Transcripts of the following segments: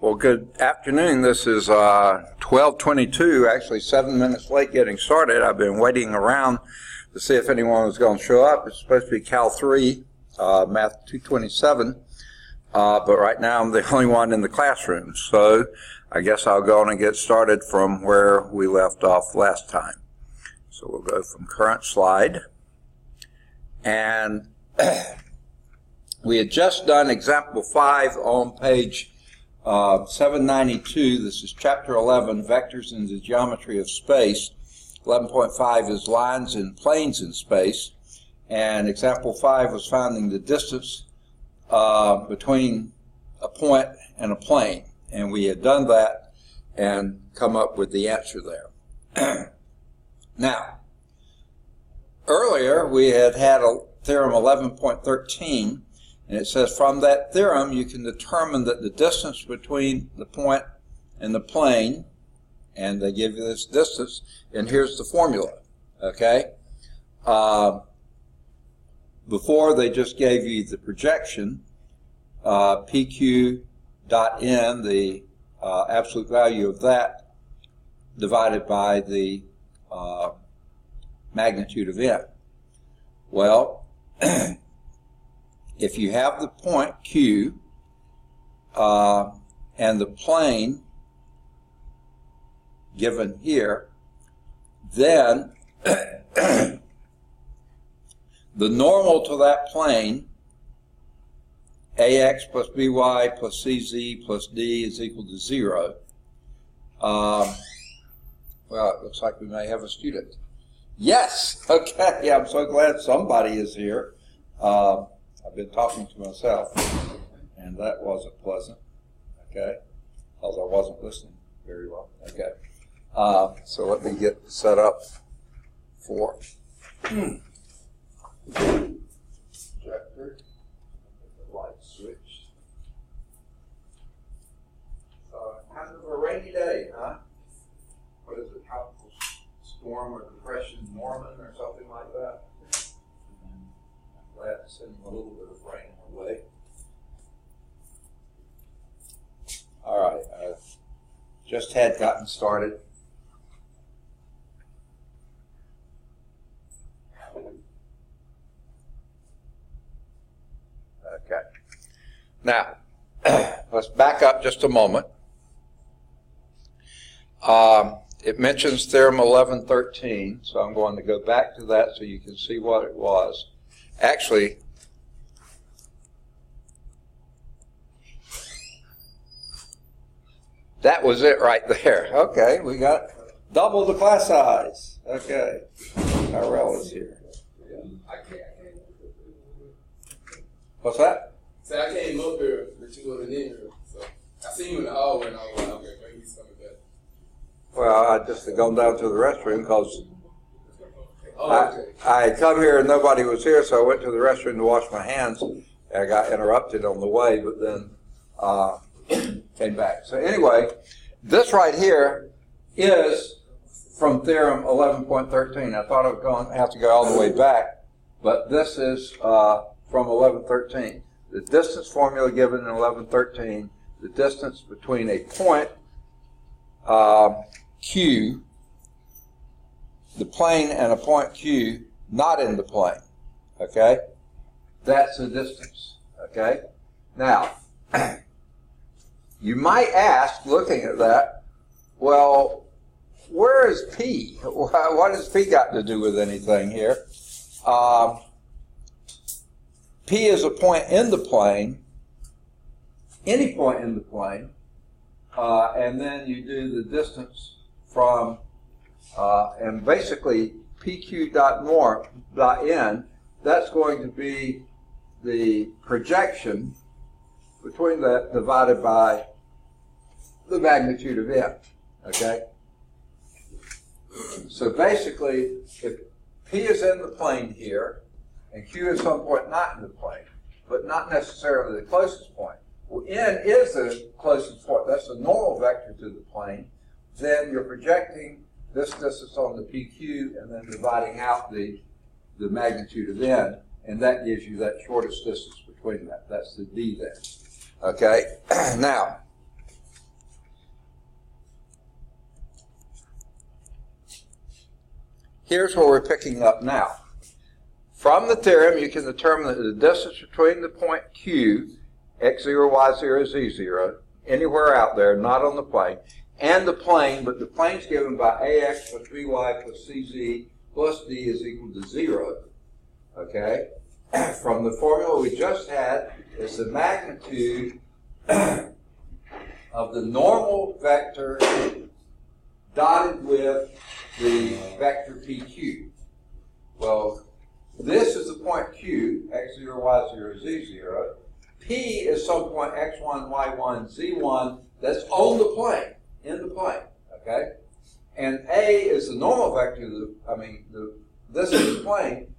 Well, good afternoon. This is 12:22, actually 7 minutes late getting started. I've been waiting around to see if anyone was going to show up. It's supposed to be Cal 3, Math 227, but right now I'm the only one in the classroom. So I guess I'll go on and get started from where we left off last time. So we'll go from current slide. And we had just done example 5 on page 792. This is chapter 11, Vectors in the Geometry of Space. 11.5 is Lines and Planes in Space. And example 5 was finding the distance between a point and a plane. And we had done that and come up with the answer there. Now, earlier we had a theorem 11.13, and it says from that theorem you can determine that the distance between the point and the plane, and they give you this distance, and here's the formula, okay? Before they just gave you the projection, PQ dot n, the absolute value of that, divided by the magnitude of n. Well, if you have the point Q and the plane given here, then the normal to that plane, AX plus BY plus CZ plus D is equal to 0. Well, it looks like we may have a student. Yes! Okay, I'm so glad somebody is here. I've been talking to myself, and that wasn't pleasant, okay, because I wasn't listening very well. Okay, so let me get set up for projector, the light switch. Kind of a rainy day, huh? What is it, tropical storm or depression Norman or something like that? Glad to send a little bit of rain our way. All right, I just had gotten started. Okay. Now, let's back up just a moment. It mentions theorem 1113, so I'm going to go back to that so you can see what it was. Actually, that was it right there. Okay, we got double the class size. Okay, Tyrell is here. What's that? So I came up here, but you wasn't in here. So I seen you in the hallway, and I was like, okay, maybe he's coming back. Well, I just had gone down to the restroom because I had come here and nobody was here, so I went to the restroom to wash my hands. And I got interrupted on the way, but then came back. So anyway, this right here is from theorem 11.13. I thought I was going to have to go all the way back, but this is from 11.13. The distance formula given in 11.13, the distance between a point Q, the plane and a point Q not in the plane, okay? That's the distance, okay? Now, you might ask, looking at that, well, where is P? What has P got to do with anything here? P is a point in the plane, any point in the plane, and then you do the distance from and basically PQ.n, that's going to be the projection between that divided by the magnitude of n, okay? So basically, if P is in the plane here, and Q is some point not in the plane, but not necessarily the closest point, well, n is the closest point, that's the normal vector to the plane, then you're projecting this distance on the PQ and then dividing out the magnitude of n, and that gives you that shortest distance between that. That's the D there. Okay? Now, here's where we're picking up now. From the theorem, you can determine that the distance between the point Q, x0, y0, z0, anywhere out there, not on the plane, and the plane, but the plane's given by ax plus by plus cz plus d is equal to 0. Okay? From the formula we just had, is the magnitude of the normal vector dotted with the vector pq. Well, this is the point Q, x0, y0, z0. P is some point x1, y1, z1 that's on the plane, in the plane, okay? And A is the normal vector, this is the plane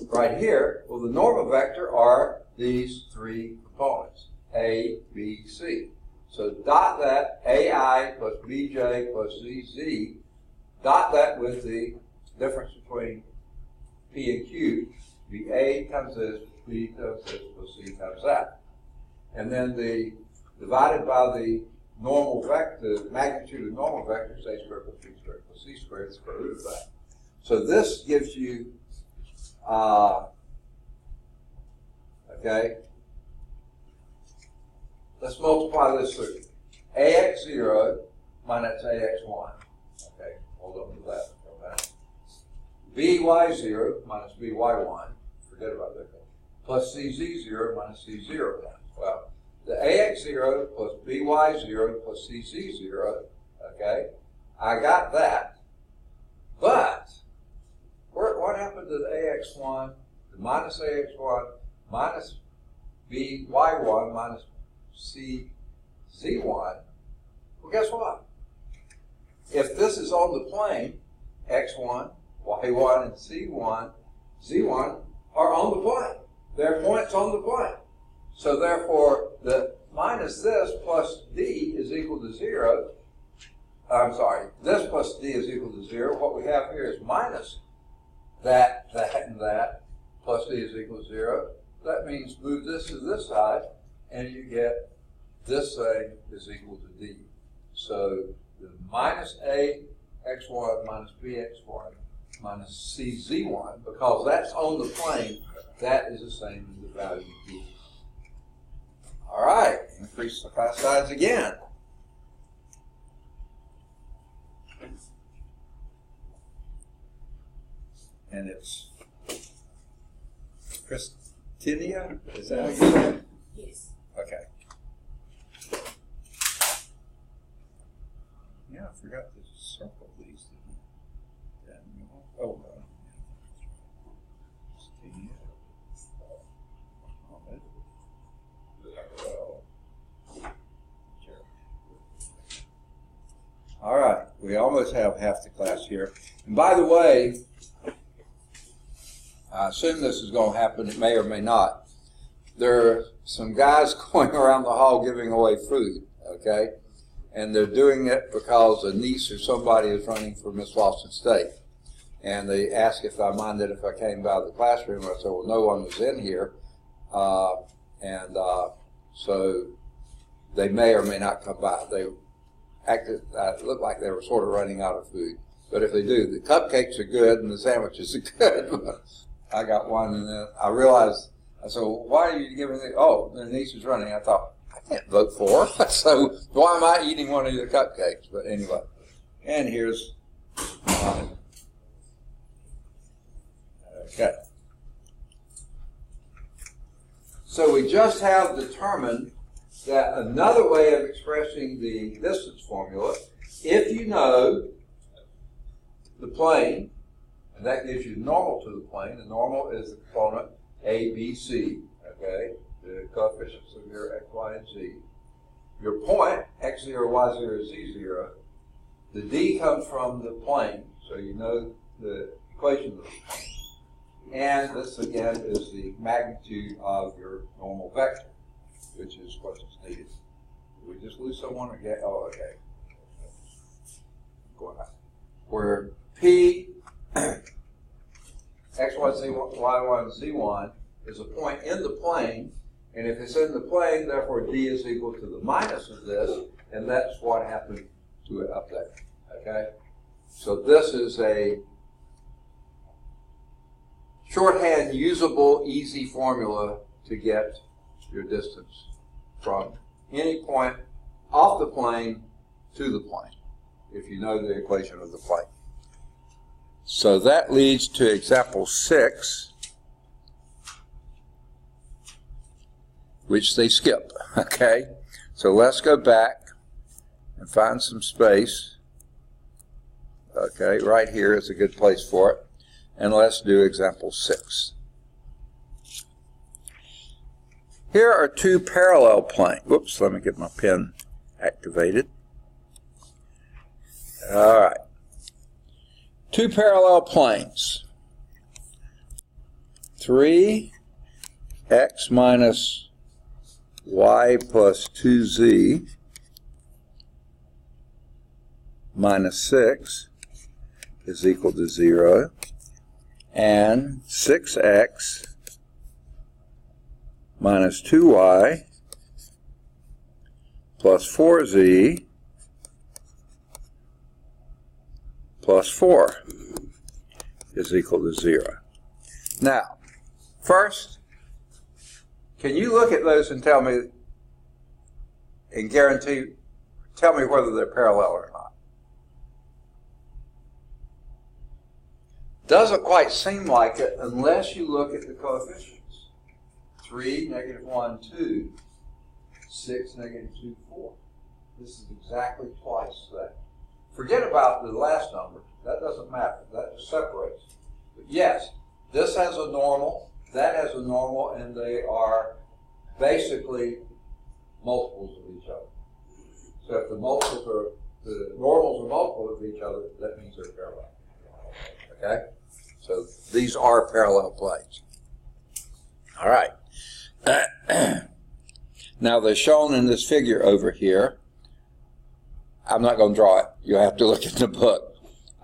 right here. Well, the normal vector are these three components, A, B, C. So dot that, AI plus BJ plus ZZ, dot that with the difference between P and Q, be A times this, B times this, plus C times that. And then the divided by the normal vector, the magnitude of normal vectors, A squared plus B squared plus C squared, the square root of that. So this gives you, okay, let's multiply this through. AX0 minus AX1. Okay, hold on to that for a minute. BY0 minus BY1, forget about that, plus CZ0 minus C0. Well, the AX0 plus BY0 plus CZ0, okay, I got that. But, what happened to the AX1, the minus AX1, minus BY1 minus CZ1? Well, guess what? If this is on the plane, X1, Y1, and C1, Z1 are on the plane. They're points on the plane. So therefore, the minus this plus D is equal to 0. I'm sorry, this plus D is equal to 0. What we have here is minus that, and that, plus D is equal to 0. That means move this to this side, and you get this thing is equal to D. So the minus A x1 minus bx1 minus cz1, because that's on the plane, that is the same as the value D. All right, increase the class size again. And it's Christinia, is that how you say it? Yes. Okay. Yeah, I forgot to circle these. Oh, Christinia. All right, we almost have half the class here. And by the way, I assume this is going to happen. It may or may not. There are some guys going around the hall giving away food, okay? And they're doing it because a niece or somebody is running for Miss Lawson State. And they asked if I minded if I came by the classroom. I said, well, no one was in here. So they may or may not come by. They acted, it looked like they were sort of running out of food. But if they do, the cupcakes are good and the sandwiches are good. I got one, and then I realized, I said, well, why are you giving it? Oh, the niece is running. I thought, I can't vote for her, so why am I eating one of your cupcakes? But anyway, and here's mine. Okay. So we just have determined that another way of expressing the distance formula, if you know the plane, and that gives you normal to the plane. The normal is the component A, B, C, okay? The coefficients of your x, y, and z. Your point, x0, y0, z0, the D comes from the plane, so you know the equation of the plane. And this, again, is the magnitude of your normal vector, which is what is needed. Did we just lose someone again? Oh, okay. Go on. Where P, x1, z1, y1, z1 is a point in the plane, and if it's in the plane, therefore D is equal to the minus of this, and that's what happened to it up there, okay? So this is a shorthand, usable, easy formula to get your distance from any point off the plane to the plane, if you know the equation of the plane. So that leads to example 6, which they skip, okay? So let's go back and find some space. Okay, right here is a good place for it. And let's do example 6. Here are two parallel planes. Whoops, let me get my pen activated. All right. Two parallel planes. 3x minus y plus 2z minus 6 is equal to 0. And 6x minus 2y plus 4z plus 4 is equal to 0. Now, first, can you look at those and tell me and tell me whether they're parallel or not? Doesn't quite seem like it unless you look at the coefficients. 3, negative 1, 2, 6, negative 2, 4. This is exactly twice that. Forget about the last number. That doesn't matter. That just separates. But yes, this has a normal, that has a normal, and they are basically multiples of each other. So if the normals are multiples of each other, that means they're parallel. Okay? So these are parallel planes. All right. Now they're shown in this figure over here. I'm not going to draw it. You'll have to look at the book.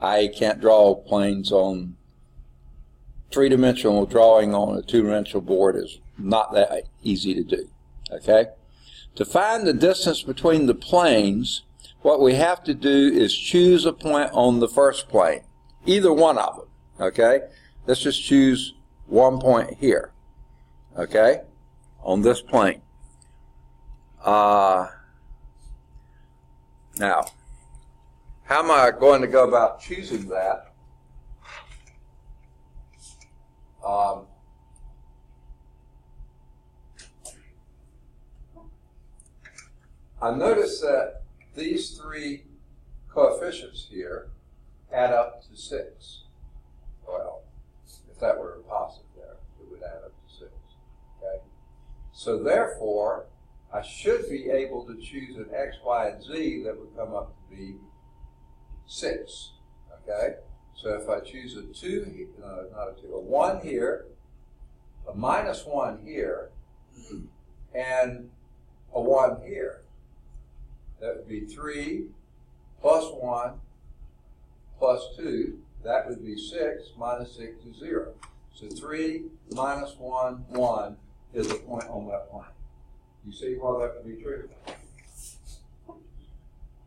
I can't draw planes on three-dimensional. Drawing on a two-dimensional board is not that easy to do. Okay? To find the distance between the planes, what we have to do is choose a point on the first plane. Either one of them. Okay? Let's just choose one point here. Okay? On this plane. Now, how am I going to go about choosing that? I notice that these three coefficients here add up to 6. Well, if that were a positive there, it would add up to 6. Okay? So therefore, I should be able to choose an x, y, and z that would come up to be 6. Okay? So if I choose a 2, not a 2, a 1 here, a minus 1 here, and a 1 here, that would be 3 plus 1 plus 2. That would be 6 minus 6 is 0. So 3 minus 1, 1 is a point on that plane. You see why that would be true?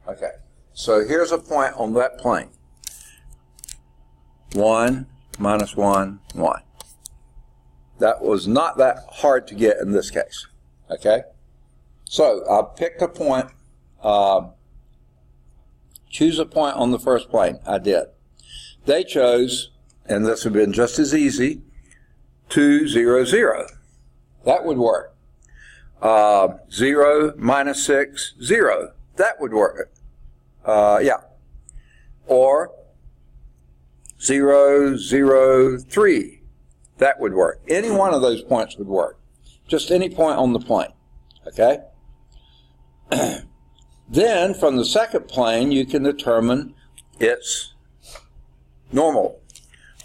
Okay. So here's a point on that plane. 1 minus 1, 1. That was not that hard to get in this case. Okay? So I picked a point. Choose a point on the first plane. I did. They chose, and this would have been just as easy, 2, 0, 0. That would work. 0 minus 6, 0. That would work. Yeah. Or 0, 0, 3. That would work. Any one of those points would work. Just any point on the plane. Okay? Then, from the second plane, you can determine its normal.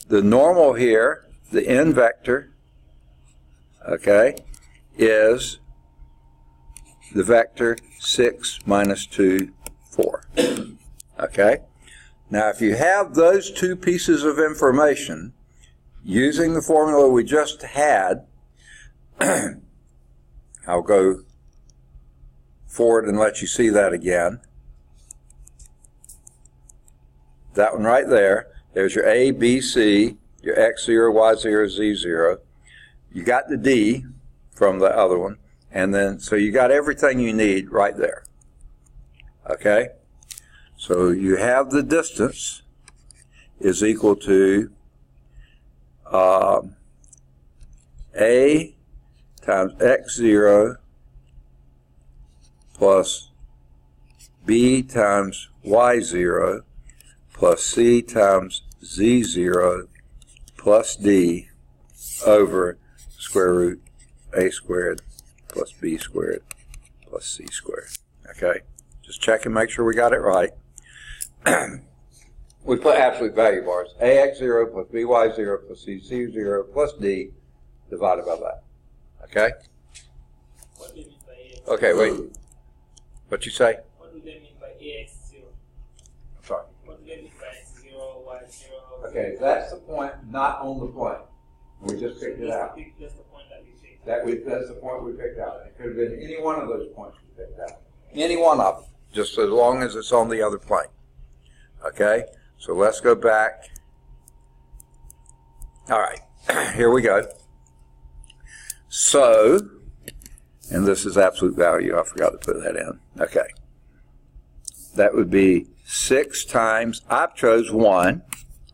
The normal here, the n vector, okay, is the vector 6 minus 2, 4. Okay? Now, if you have those two pieces of information, using the formula we just had, I'll go forward and let you see that again. That one right there. There's your A, B, C, your x0, y0, z0. You got the d from the other one, and then so you got everything you need right there. Okay? So you have the distance is equal to a times x0 plus b times y0 plus c times z0 plus d over square root a squared plus b squared plus c squared. Okay? Just check and make sure we got it right. We put absolute value bars. ax0 plus by0 plus cz0 plus d divided by that. Okay? What do you mean by ax? Okay, wait. What you say? What do they mean by ax0? I'm sorry. What do they mean by x0, y0? Okay, that's the point not on the plane. We just picked it out. That's the point that we picked. That's the point we picked out. It could have been any one of those points we picked out. Any one of them, just as long as it's on the other plane. Okay, so let's go back. All right, here we go. So, and this is absolute value. I forgot to put that in. Okay, that would be 6 times, I chose 1,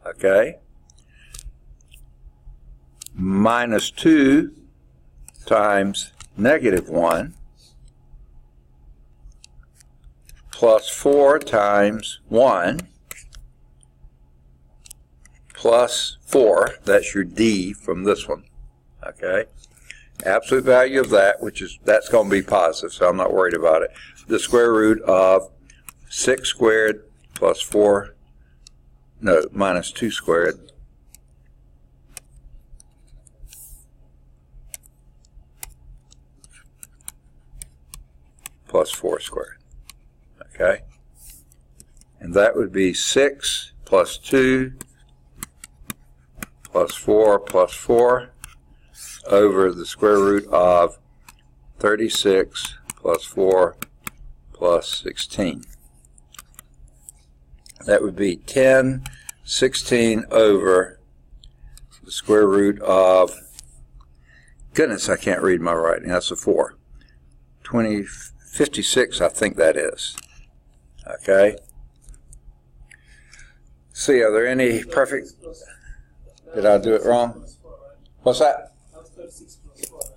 okay, minus 2 times negative 1 plus 4 times 1 plus 4, that's your D from this one, okay? Absolute value of that, that's going to be positive, so I'm not worried about it. The square root of 6 squared plus 4, no, minus 2 squared plus 4 squared. Okay? And that would be 6 plus 2 plus 4 plus 4 over the square root of 36 plus 4 plus 16. That would be 10, 16 over the square root of, goodness, I can't read my writing, that's a 4. 56, I think that is. Okay. See, are there any perfect, did I do it wrong? What's that? That was 36 plus 4, right?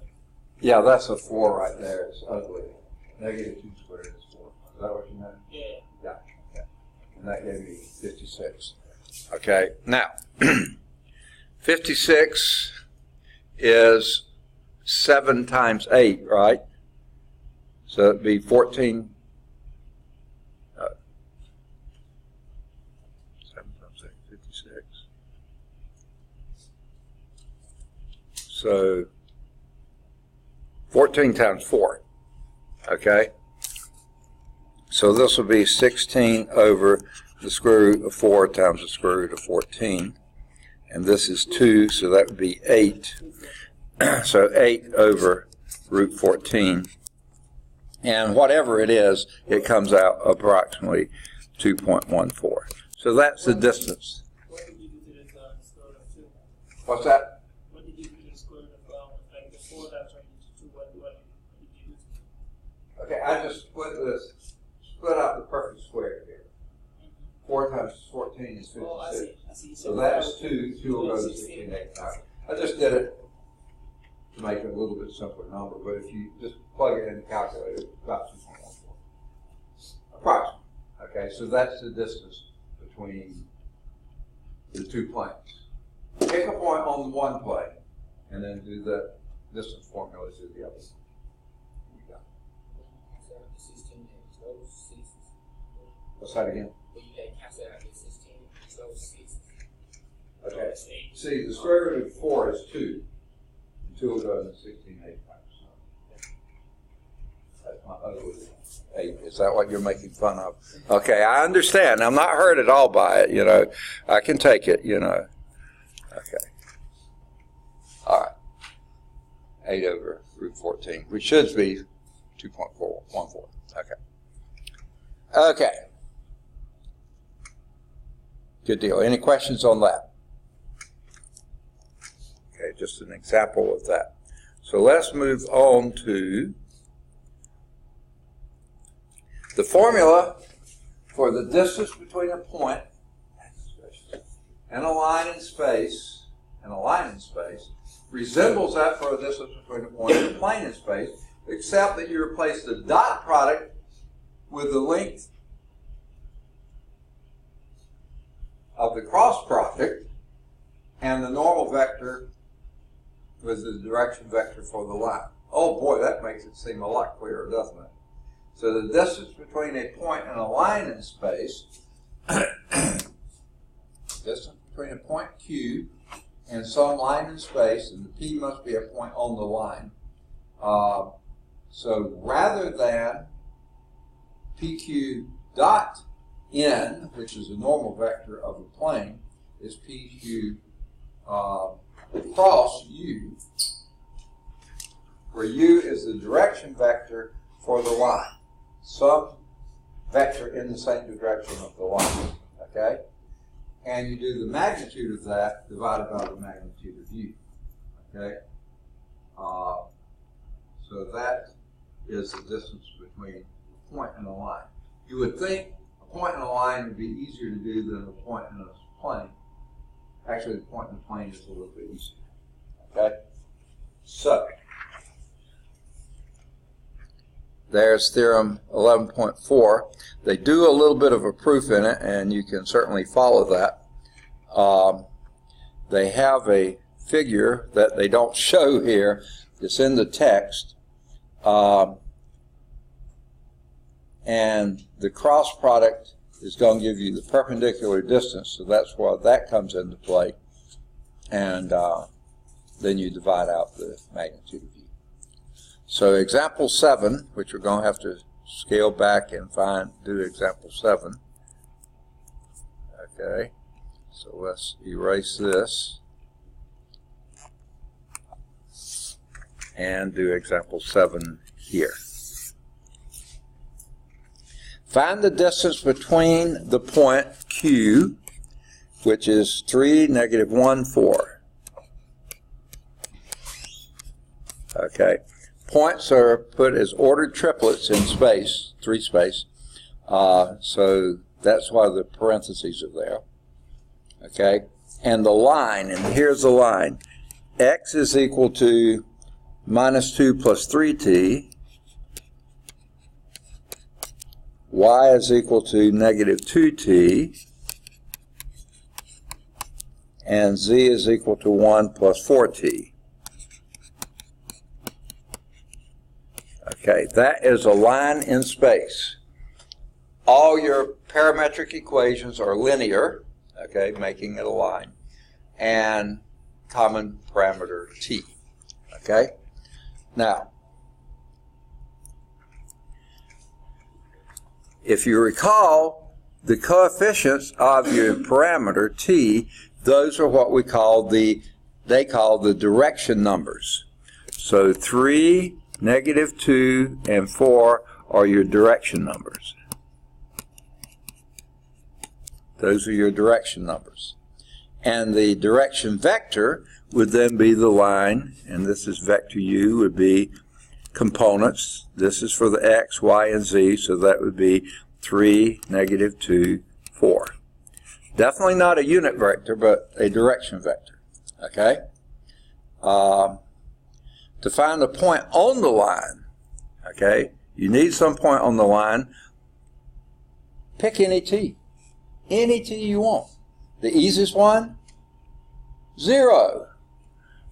Yeah, that's a 4 right there. It's ugly. Negative 2 squared is 4. Is that what you meant? Yeah. Yeah. Okay. And that gave me 56. Okay. Now, 56 is 7 times 8, right? So it'd be 14. 7 times 8, 56. So 14 times 4. Okay? So this will be 16 over the square root of 4 times the square root of 14. And this is 2, so that would be 8. So 8 over root 14. And whatever it is, it comes out approximately 2.14. So that's the distance. What did you do to the square root of 2? What's that? What did you do to the square root of like the 4 that turned into 2? What did you do to it? Okay, I just split out the perfect square here. 4 times 14 is 56. Oh, I see. So that's 2. 2 will go to 16. I just did it to make it a little bit simpler number, but if you just plug it in the calculator, it's about 2.14. Approximately. Okay, so that's the distance between the two planes. Pick a point on the one plane, and then do the distance formula to the other. You got it. What's that again? Okay. See, the square root of 4 is 2. 2 will go into 16 8 times. That's my ugly 8. Is that what you're making fun of? Okay, I understand. I'm not hurt at all by it, you know. I can take it, you know. Okay. All right. 8 over root 14, which should be 2.414. Okay. Okay. Good deal. Any questions on that? Okay, just an example of that. So let's move on to the formula for the distance between a point and a line in space, resembles that for a distance between a point and a plane in space, except that you replace the dot product with the length of the cross product and the normal vector with the direction vector for the line. Oh boy, that makes it seem a lot clearer, doesn't it? So the distance between a point and a line in space, distance between a point Q and some line in space, and the P must be a point on the line. So rather than PQ dot N, which is a normal vector of a plane, is PQ cross U, where U is the direction vector for the line. Some vector in the same direction of the line, okay? And you do the magnitude of that divided by the magnitude of U, okay? So that is the distance between a point and a line. You would think a point and a line would be easier to do than a point and a plane. Actually, the point and the plane is a little bit easier, okay? So there's theorem 11.4. They do a little bit of a proof in it, and you can certainly follow that. They have a figure that they don't show here. It's in the text. And the cross product is going to give you the perpendicular distance, so that's why that comes into play. And then you divide out the magnitude of U. So example 7, which we're going to have to scale back and do example 7. Okay, so let's erase this and do example 7 here. Find the distance between the point Q, which is 3, -1, 4. Okay. Points are put as ordered triplets in space, 3 space. So that's why the parentheses are there. Okay. And the line, and here's the line. X is equal to -2 plus 3t. Y is equal to -2t. And Z is equal to 1 plus 4t. Okay, that is a line in space. All your parametric equations are linear, okay, making it a line, and common parameter t. Okay? Now, if you recall, the coefficients of your parameter t, those are what they call the direction numbers. So 3, -2, and 4 are your direction numbers. Those are your direction numbers. And the direction vector would then be the line, and this is vector u, would be components. This is for the x, y, and z, so that would be 3, -2, 4. Definitely not a unit vector, but a direction vector. Okay? To find a point on the line, okay, you need some point on the line. Pick any t you want. The easiest one, 0.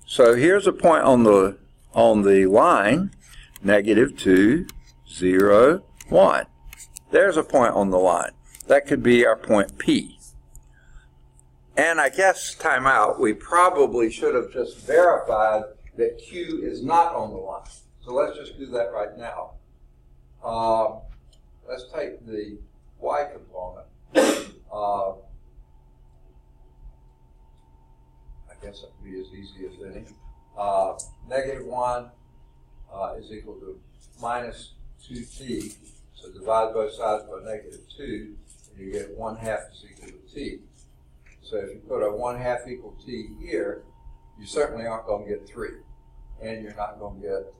So here's a point on the line, -2, 0, 1. There's a point on the line. That could be our point P. And I guess, time out, we probably should have just verified that Q is not on the line. So let's just do that right now. Let's take the Y component. I guess that would be as easy as any. -1 is equal to -2t. So divide both sides by -2, and you get 1/2 is equal to t. So if you put a 1/2 equal t here, you certainly aren't going to get 3. And you're not going to get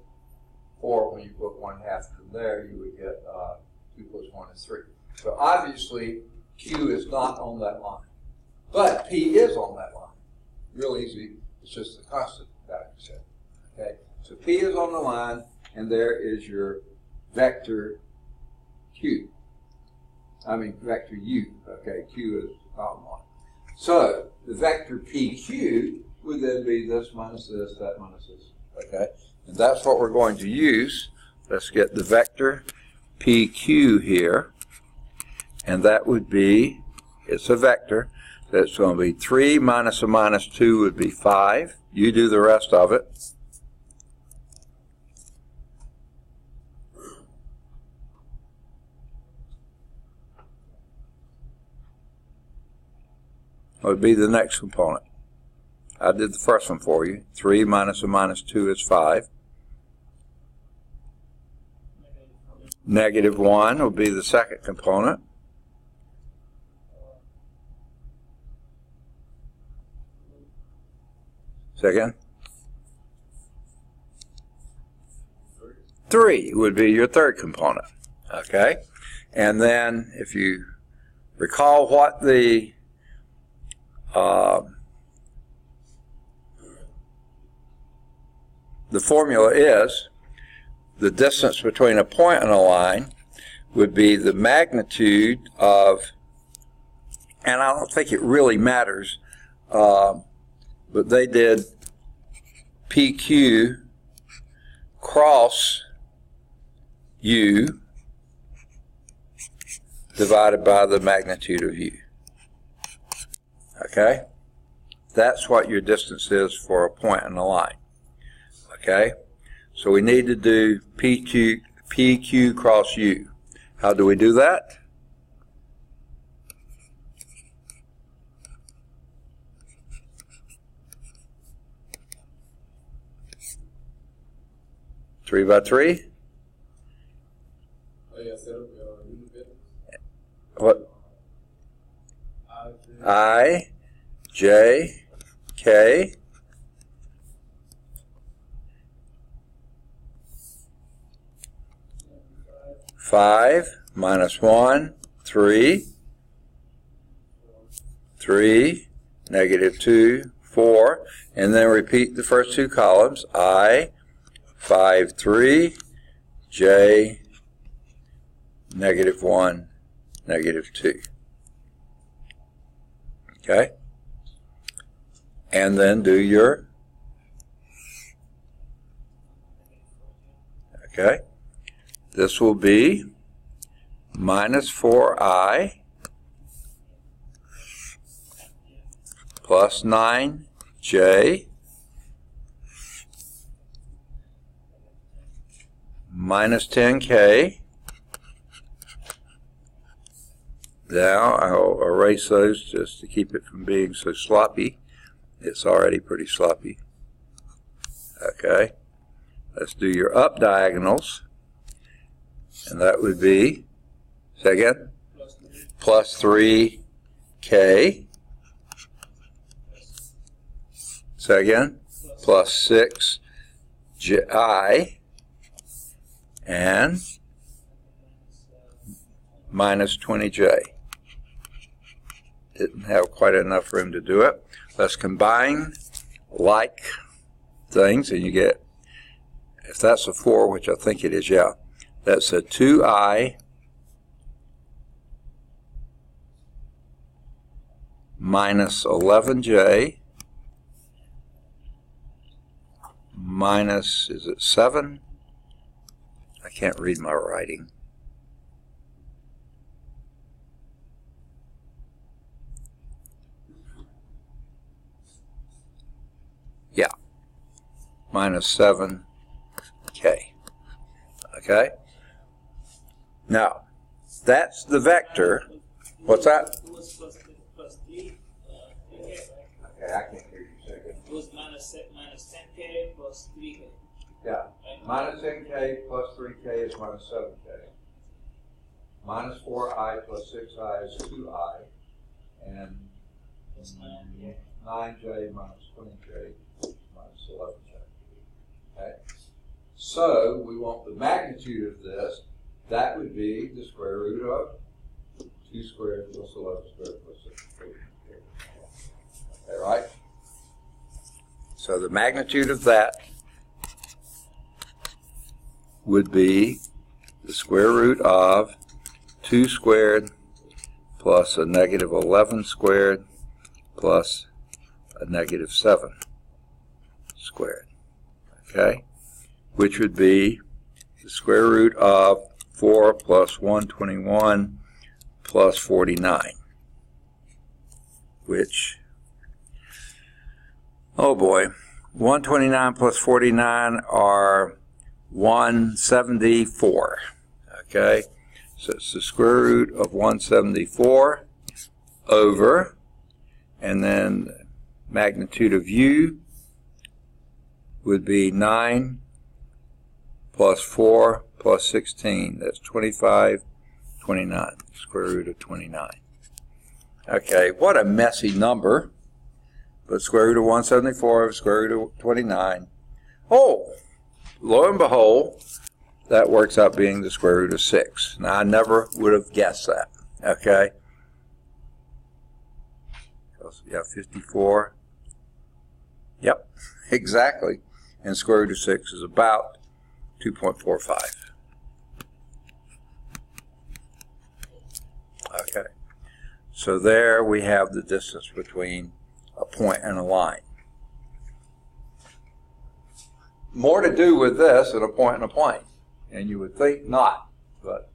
4 when you put 1/2 in there. You would get 2 plus 1 is 3. So obviously, Q is not on that line. But P is on that line. Real easy. It's just the constant value set. Okay? So P is on the line, and there is your vector Q. I mean, vector U. Okay? Q is on line. So the vector PQ would then be this minus this, that minus this. Okay? And that's what we're going to use. Let's get the vector PQ here. And that would be, it's a vector, that's going to be 3 minus a minus 2 would be 5. You do the rest of it. Would be the next component. I did the first one for you. 3 minus a minus 2 is 5. Negative 1 will be the second component. Second. 3 would be your third component. Okay? And then if you recall what the formula is, the distance between a point and a line would be the magnitude of, and I don't think it really matters, but they did PQ cross U divided by the magnitude of U. Okay? That's what your distance is for a point and a line. Okay? So we need to do PQ cross U. How do we do that? Three by 3? Oh, yeah, set up what? I, J, K, five minus 1, 3, 3, negative 2, 4, and then repeat the first two columns. I, 5, 3, J, negative 1, negative 2. Okay? And then do your, okay? This will be minus 4i plus 9j minus 10k. Now I'll erase those just to keep it from being so sloppy. It's already pretty sloppy. Okay. Let's do your up diagonals. And that would be, say again, plus 3k. Say again, plus 6i and minus 20j. Didn't have quite enough room to do it. Let's combine like things, and you get, if that's a 4, which I think it is, yeah, that's a 2i minus 11j minus, is it 7? I can't read my writing. Yeah, minus 7k. Okay? Now, that's the vector. What's that? It was plus 3. Okay, I can't hear you second. it was minus 10k plus 3k. Yeah, minus 10k plus 3k is minus 7k. Minus 4i plus 6i is 2i. And Plus 9, yeah. 9j minus 20j minus 11j. Okay? So we want the magnitude of this. That would be the square root of 2 squared plus 11 squared plus 6 squared. Okay, right? So the magnitude of that would be the square root of 2 squared plus a negative 11 squared plus a negative 7 squared. Okay? Which would be the square root of 4 plus 121 plus 49. Which, oh boy, 129 plus 49 are 174. Okay? So it's the square root of 174 over, and then the magnitude of u would be 9 plus 4 plus 16. That's 25, 29. Square root of 29. Okay, what a messy number. But square root of 174 over square root of 29. Oh, lo and behold, that works out being the square root of 6. Now, I never would have guessed that. Okay? Yeah, 54. Yep, exactly. And square root of 6 is about 2.45. Okay. So there we have the distance between a point and a line. More to do with this than a point and a plane. And you would think not, but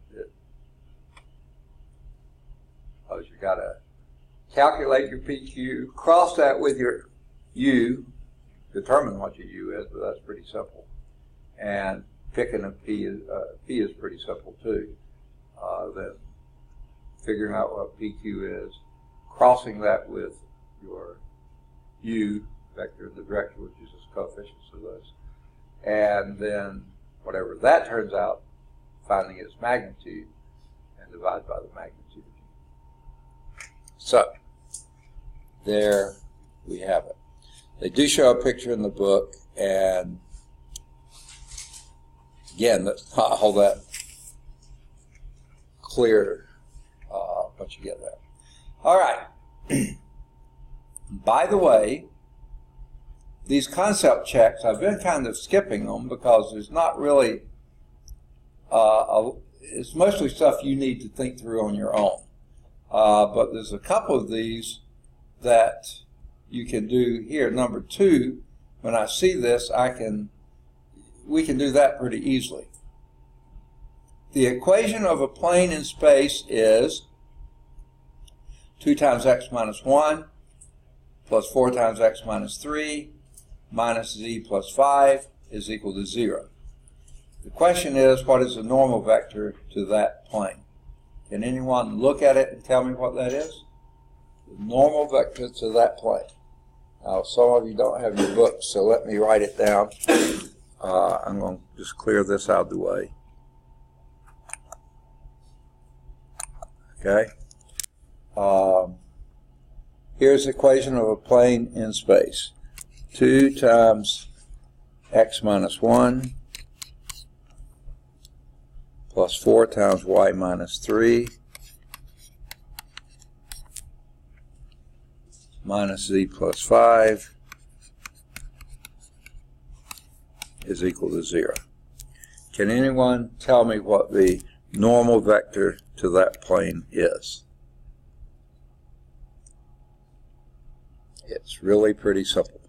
because you got to calculate your PQ, cross that with your U, determine what your U is, but that's pretty simple. And picking a P is pretty simple too. Then figuring out what PQ is, crossing that with your U vector in the direction, which is the coefficients of those, and then whatever that turns out, finding its magnitude and divide by the magnitude. So there we have it. They do show a picture in the book, and again, let's not hold that clear, but you get that. All right. By the way, these concept checks, I've been kind of skipping them because there's not really, it's mostly stuff you need to think through on your own. But there's a couple of these that you can do here. Number 2, when I see this, we can do that pretty easily. The equation of a plane in space is 2 times x minus 1 plus 4 times x minus 3 minus z plus 5 is equal to 0. The question is, what is the normal vector to that plane? Can anyone look at it and tell me what that is? The normal vector to that plane. Now, some of you don't have your books, so let me write it down. I'm going to just clear this out of the way. Okay. Here's the equation of a plane in space. 2 times x minus 1 plus 4 times y minus 3 minus z plus 5 is equal to 0. Can anyone tell me what the normal vector to that plane is? It's really pretty simple.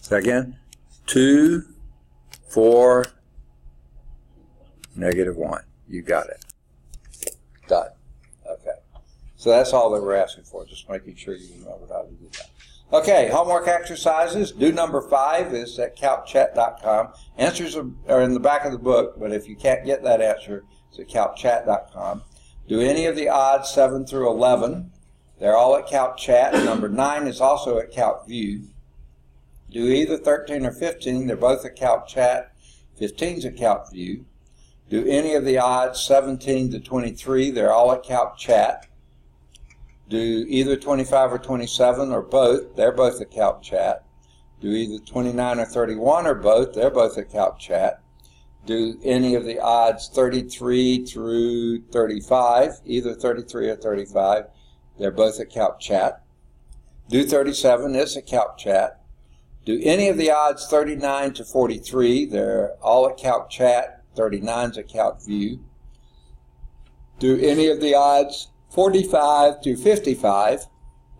Again, 2, 4, negative 1. You got it. Done. Okay. So that's all they were asking for, just making sure you remembered how to do that. Okay, homework exercises. Due number 5 is at calcchat.com. Answers are in the back of the book, but if you can't get that answer, it's at calcchat.com. Do any of the odds 7 through 11. They're all at CalcChat. Number 9 is also at CalcView. Do either 13 or 15. They're both at CalcChat. 15's at CalcView. Do any of the odds 17 to 23, they're all at Calc Chat. Do either 25 or 27 or both, they're both at Calc Chat. Do either 29 or 31 or both, they're both at Calc Chat. Do any of the odds 33 through 35, either 33 or 35, they're both at Calc Chat. Do 37, it's at Calc Chat. Do any of the odds 39 to 43, they're all at Calc Chat. 39's at Calc View. Do any of the odds 45 to 55,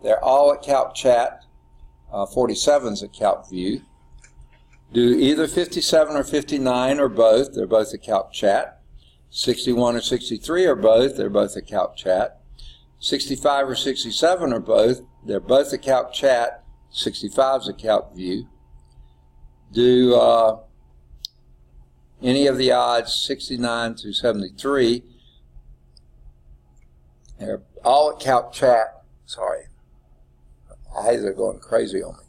they're all at Calc Chat. 47's at Calc View. Do either 57 or 59 or both, they're both at Calc Chat. 61 or 63 or both, they're both at Calc Chat. 65 or 67 or both, they're both at Calc Chat. 65's at Calc View. Do any of the odds 69 through 73, they're all at Calc Chat. Sorry, eyes are going crazy on me.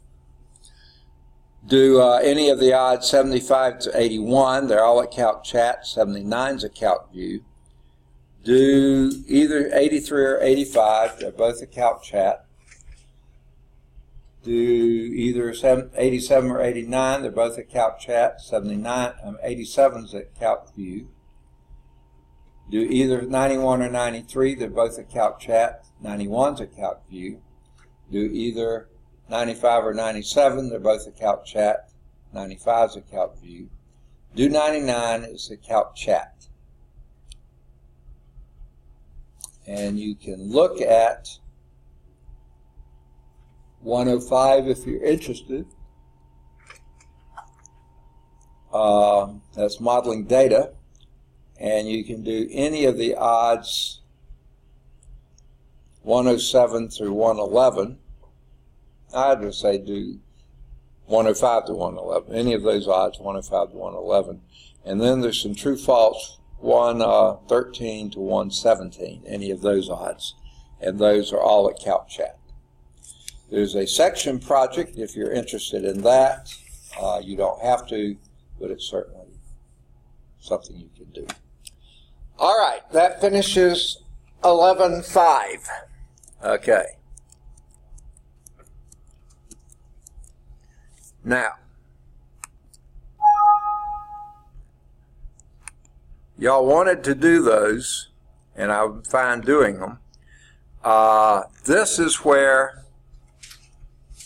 Do any of the odds 75 to 81, they're all at Calc Chat. 79's at Calc View. Do either 83 or 85, they're both at Calc Chat. Do either 87 or 89, they're both at Calc Chat. 87's at Calc View. Do either 91 or 93, they're both at Calc Chat. 91's at Calc View. Do either 95 or 97, they're both at Calc Chat. 95's at Calc View. Do 99 is at Calc Chat. And you can look at 105 if you're interested. That's modeling data. And you can do any of the odds 107 through 111. I'd just say do 105 to 111. Any of those odds, 105 to 111. And then there's some true false, 113 to 117, any of those odds. And those are all at Calc Chat. There's a section project if you're interested in that. You don't have to, but it's certainly something you can do. All right, that finishes 11.5. Okay. Now, y'all wanted to do those, and I'm fine doing them. This is where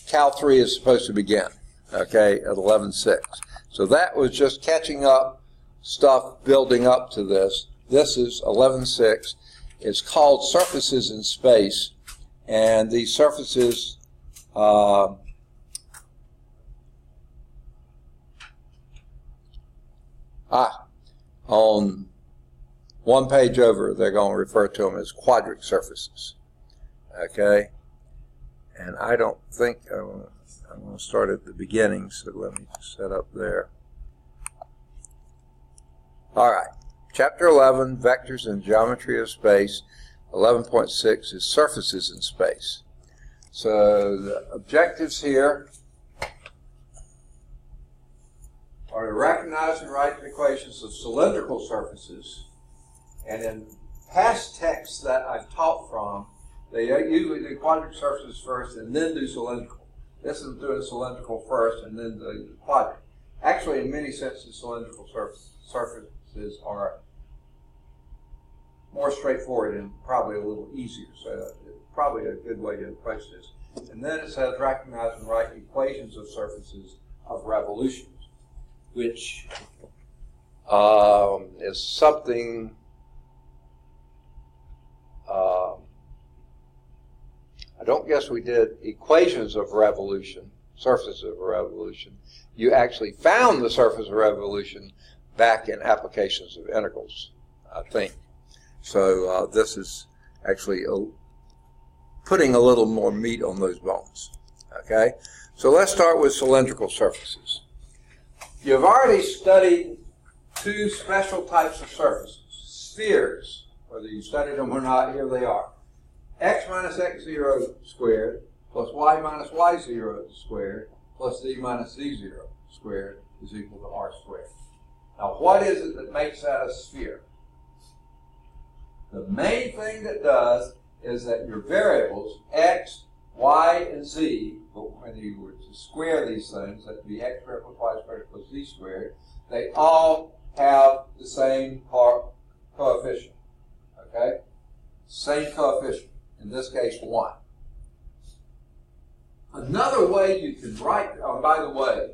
Cal 3 is supposed to begin, okay, at 11.6. So that was just catching up stuff building up to this. This is 11.6. It's called Surfaces in Space, and these surfaces on one page over, they're going to refer to them as quadric surfaces. Okay? And I don't think I'm going to start at the beginning, so let me set up there. All right. Chapter 11, Vectors and Geometry of Space. 11.6 is Surfaces in Space. So the objectives here are to recognize and write the equations of cylindrical surfaces. And in past texts that I've taught from, they usually do quadric surfaces first and then do cylindrical. This is doing cylindrical first and then the quadric. Actually, in many senses, cylindrical surfaces are more straightforward and probably a little easier. So probably a good way to approach this. And then it says recognize and write equations of surfaces of revolutions, which is something I don't guess we did equations of revolution, surfaces of revolution. You actually found the surface of revolution back in applications of integrals, I think. So this is actually putting a little more meat on those bones. Okay? So let's start with cylindrical surfaces. You've already studied two special types of surfaces. Spheres, whether you studied them or not, here they are. X minus x0 squared plus y minus y0 squared plus z minus z0 squared is equal to r squared. Now, what is it that makes that a sphere? The main thing that does is that your variables, x, y, and z, when you were to square these things, that would be x squared plus y squared plus z squared, they all have the same coefficient. Okay? Same coefficient. In this case, 1. Another way you can write, oh, by the way,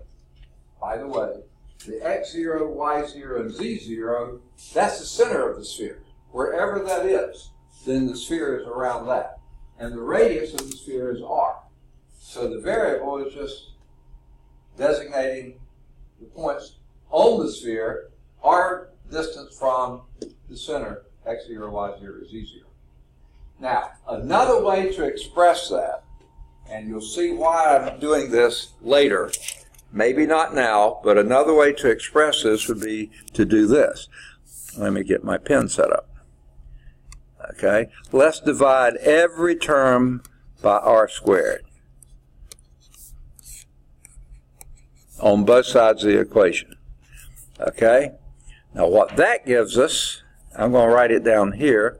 the x0, y0, and z0, that's the center of the sphere. Wherever that is, then the sphere is around that. And the radius of the sphere is r. So the variable is just designating the points on the sphere, r distance from the center, x0, y0, z0. Now, another way to express that, and you'll see why I'm doing this later, maybe not now, but another way to express this would be to do this. Let me get my pen set up. Okay, let's divide every term by r squared on both sides of the equation. Okay, now what that gives us, I'm going to write it down here,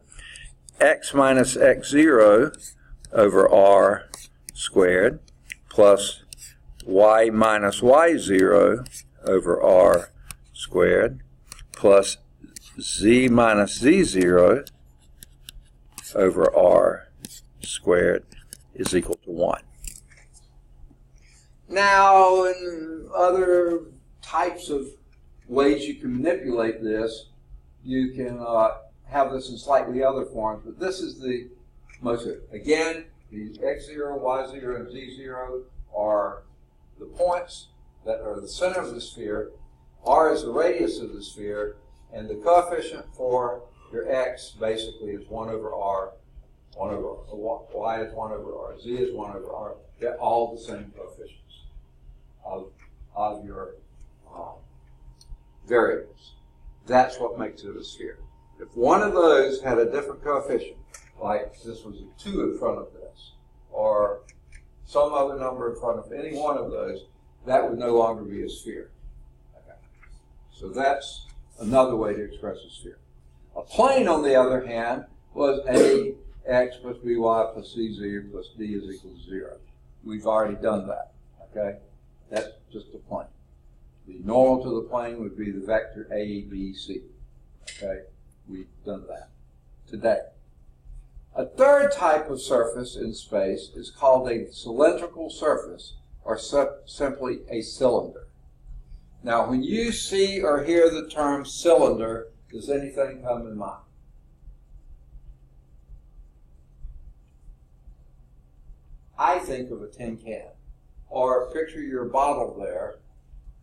x minus x0 over r squared plus y minus y0 over r squared plus z minus z0 over r squared is equal to 1. Now, in other types of ways you can manipulate this, you can have this in slightly other forms, but this is the most, again, the x0, y0, and z0 are the points that are the center of the sphere, r is the radius of the sphere, and the coefficient for your x basically is 1 over r, 1 over y is 1 over r, z is 1 over r. They're all the same coefficients of your variables. That's what makes it a sphere. If one of those had a different coefficient, like this was a 2 in front of this, or some other number in front of any one of those, that would no longer be a sphere. Okay. So that's another way to express a sphere. A plane, on the other hand, was ax plus by plus cz plus d is equal to 0. We've already done that. Okay? That's just a plane. The normal to the plane would be the vector a, b, c. Okay? We've done that today. A third type of surface in space is called a cylindrical surface, or simply a cylinder. Now, when you see or hear the term cylinder, does anything come to mind? I think of a tin can. Or picture your bottle there,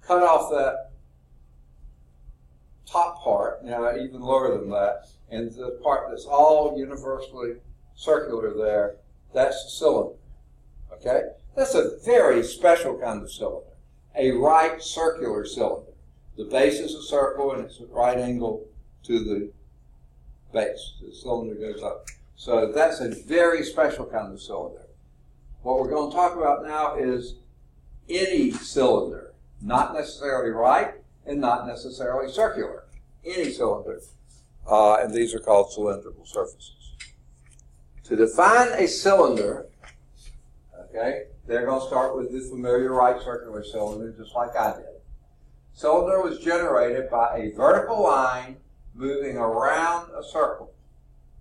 cut off that top part, now even lower than that, and the part that's all universally circular there, that's the cylinder. Okay? That's a very special kind of cylinder. A right circular cylinder. The base is a circle and it's at right angle to the base. The cylinder goes up. So that's a very special kind of cylinder. What we're going to talk about now is any cylinder. Not necessarily right and not necessarily circular. Any cylinder. And these are called cylindrical surfaces. To define a cylinder, okay, they're going to start with the familiar right circular cylinder, just like I did. Cylinder was generated by a vertical line moving around a circle.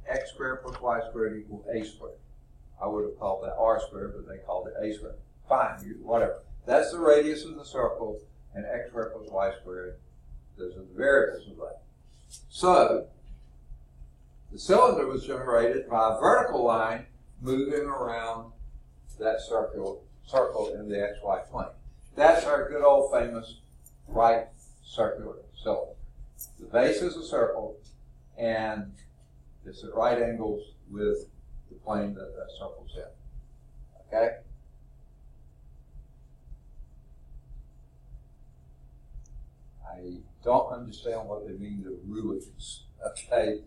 X squared plus y squared equals a squared. I would have called that r squared, but they called it a squared. Fine, whatever. That's the radius of the circle, and x squared plus y squared, those are the variables of that. So, the cylinder was generated by a vertical line moving around that circle in the xy plane. That's our good old famous right circular cylinder. The base is a circle, and it's at right angles with the plane that that circle's in. Okay? I don't understand what they mean to rulings. Okay?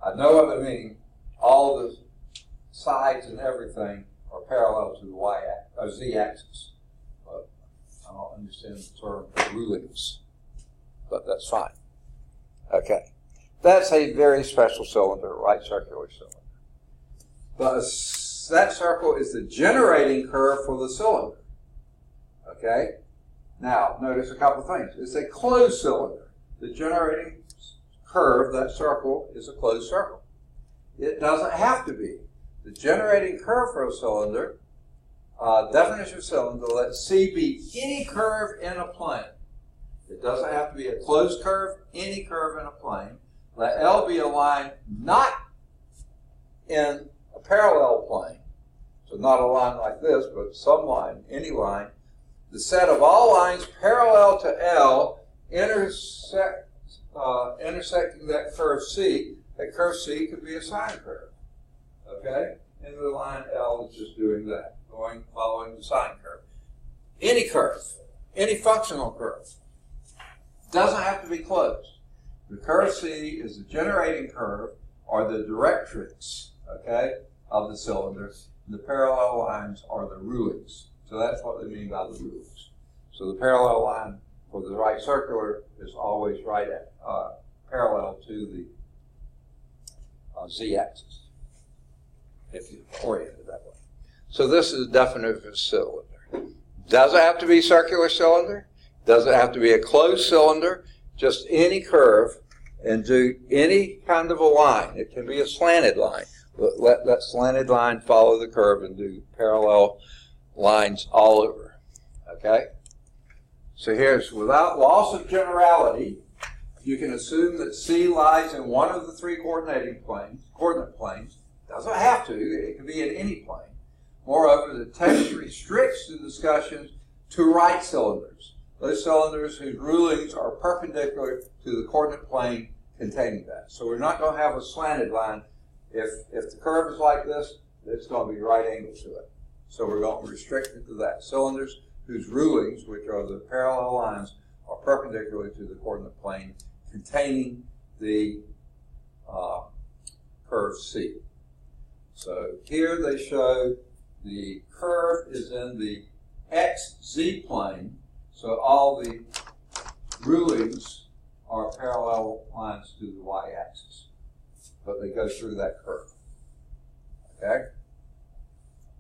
I know what they mean. All the sides and everything are parallel to the z-axis. But I don't understand the term rulings. but that's fine. Okay. That's a very special cylinder, right circular cylinder. But that circle is the generating curve for the cylinder. Okay? Now, notice a couple of things. It's a closed cylinder. The generating curve, that circle, is a closed circle. It doesn't have to be. The generating curve for a cylinder, definition of cylinder, let C be any curve in a plane. It doesn't have to be a closed curve, any curve in a plane. Let L be a line not in a parallel plane, so not a line like this, but some line, any line. The set of all lines parallel to L intersecting that curve C. That curve C could be a sine curve. Okay? And the line L is just doing that, following the sine curve. Any curve, any functional curve, doesn't have to be closed. The curve C is the generating curve, or the directrix, okay, of the cylinder. The parallel lines are the rulings. So that's what they mean by the rulings. So the parallel line for the right circular is always right at parallel to the z-axis, if you orient it that way. So this is the definition of a cylinder. Doesn't have to be a circular cylinder. Doesn't have to be a closed cylinder. Just any curve, and do any kind of a line. It can be a slanted line. Let that slanted line follow the curve and do parallel lines all over. Okay? So here's, without loss of generality, you can assume that C lies in one of the three coordinate planes. Doesn't have to. It can be in any plane. Moreover, the text restricts the discussions to right cylinders. Those cylinders whose rulings are perpendicular to the coordinate plane containing that. So we're not going to have a slanted line. If the curve is like this, it's going to be right angled to it. So we're going to restrict it to that. Cylinders whose rulings, which are the parallel lines, are perpendicular to the coordinate plane containing the curve C. So here they show the curve is in the XZ plane, so all the rulings are parallel lines to the y-axis, but they go through that curve. Okay?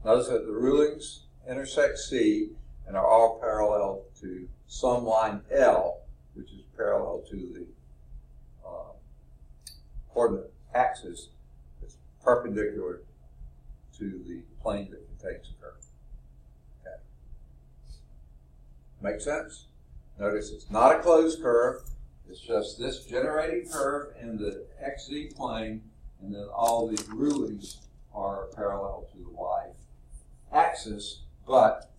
Notice that the rulings intersect C and are all parallel to some line L, which is parallel to the coordinate axis that's perpendicular to the plane that contains the curve. Okay. Make sense? Notice it's not a closed curve. It's just this generating curve in the XZ plane, and then all the rulings are parallel to the y-axis, but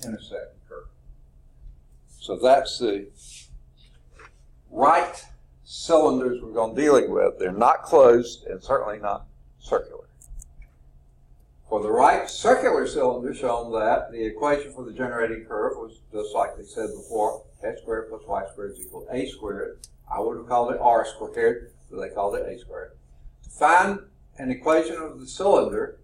intersect the curve. So that's the right cylinders we're going to be dealing with. They're not closed and certainly not circular. For the right circular cylinder, shown that the equation for the generating curve was just like they said before, x squared plus y squared is equal to a squared. I would have called it r squared, but they called it a squared. To find an equation of the cylinder,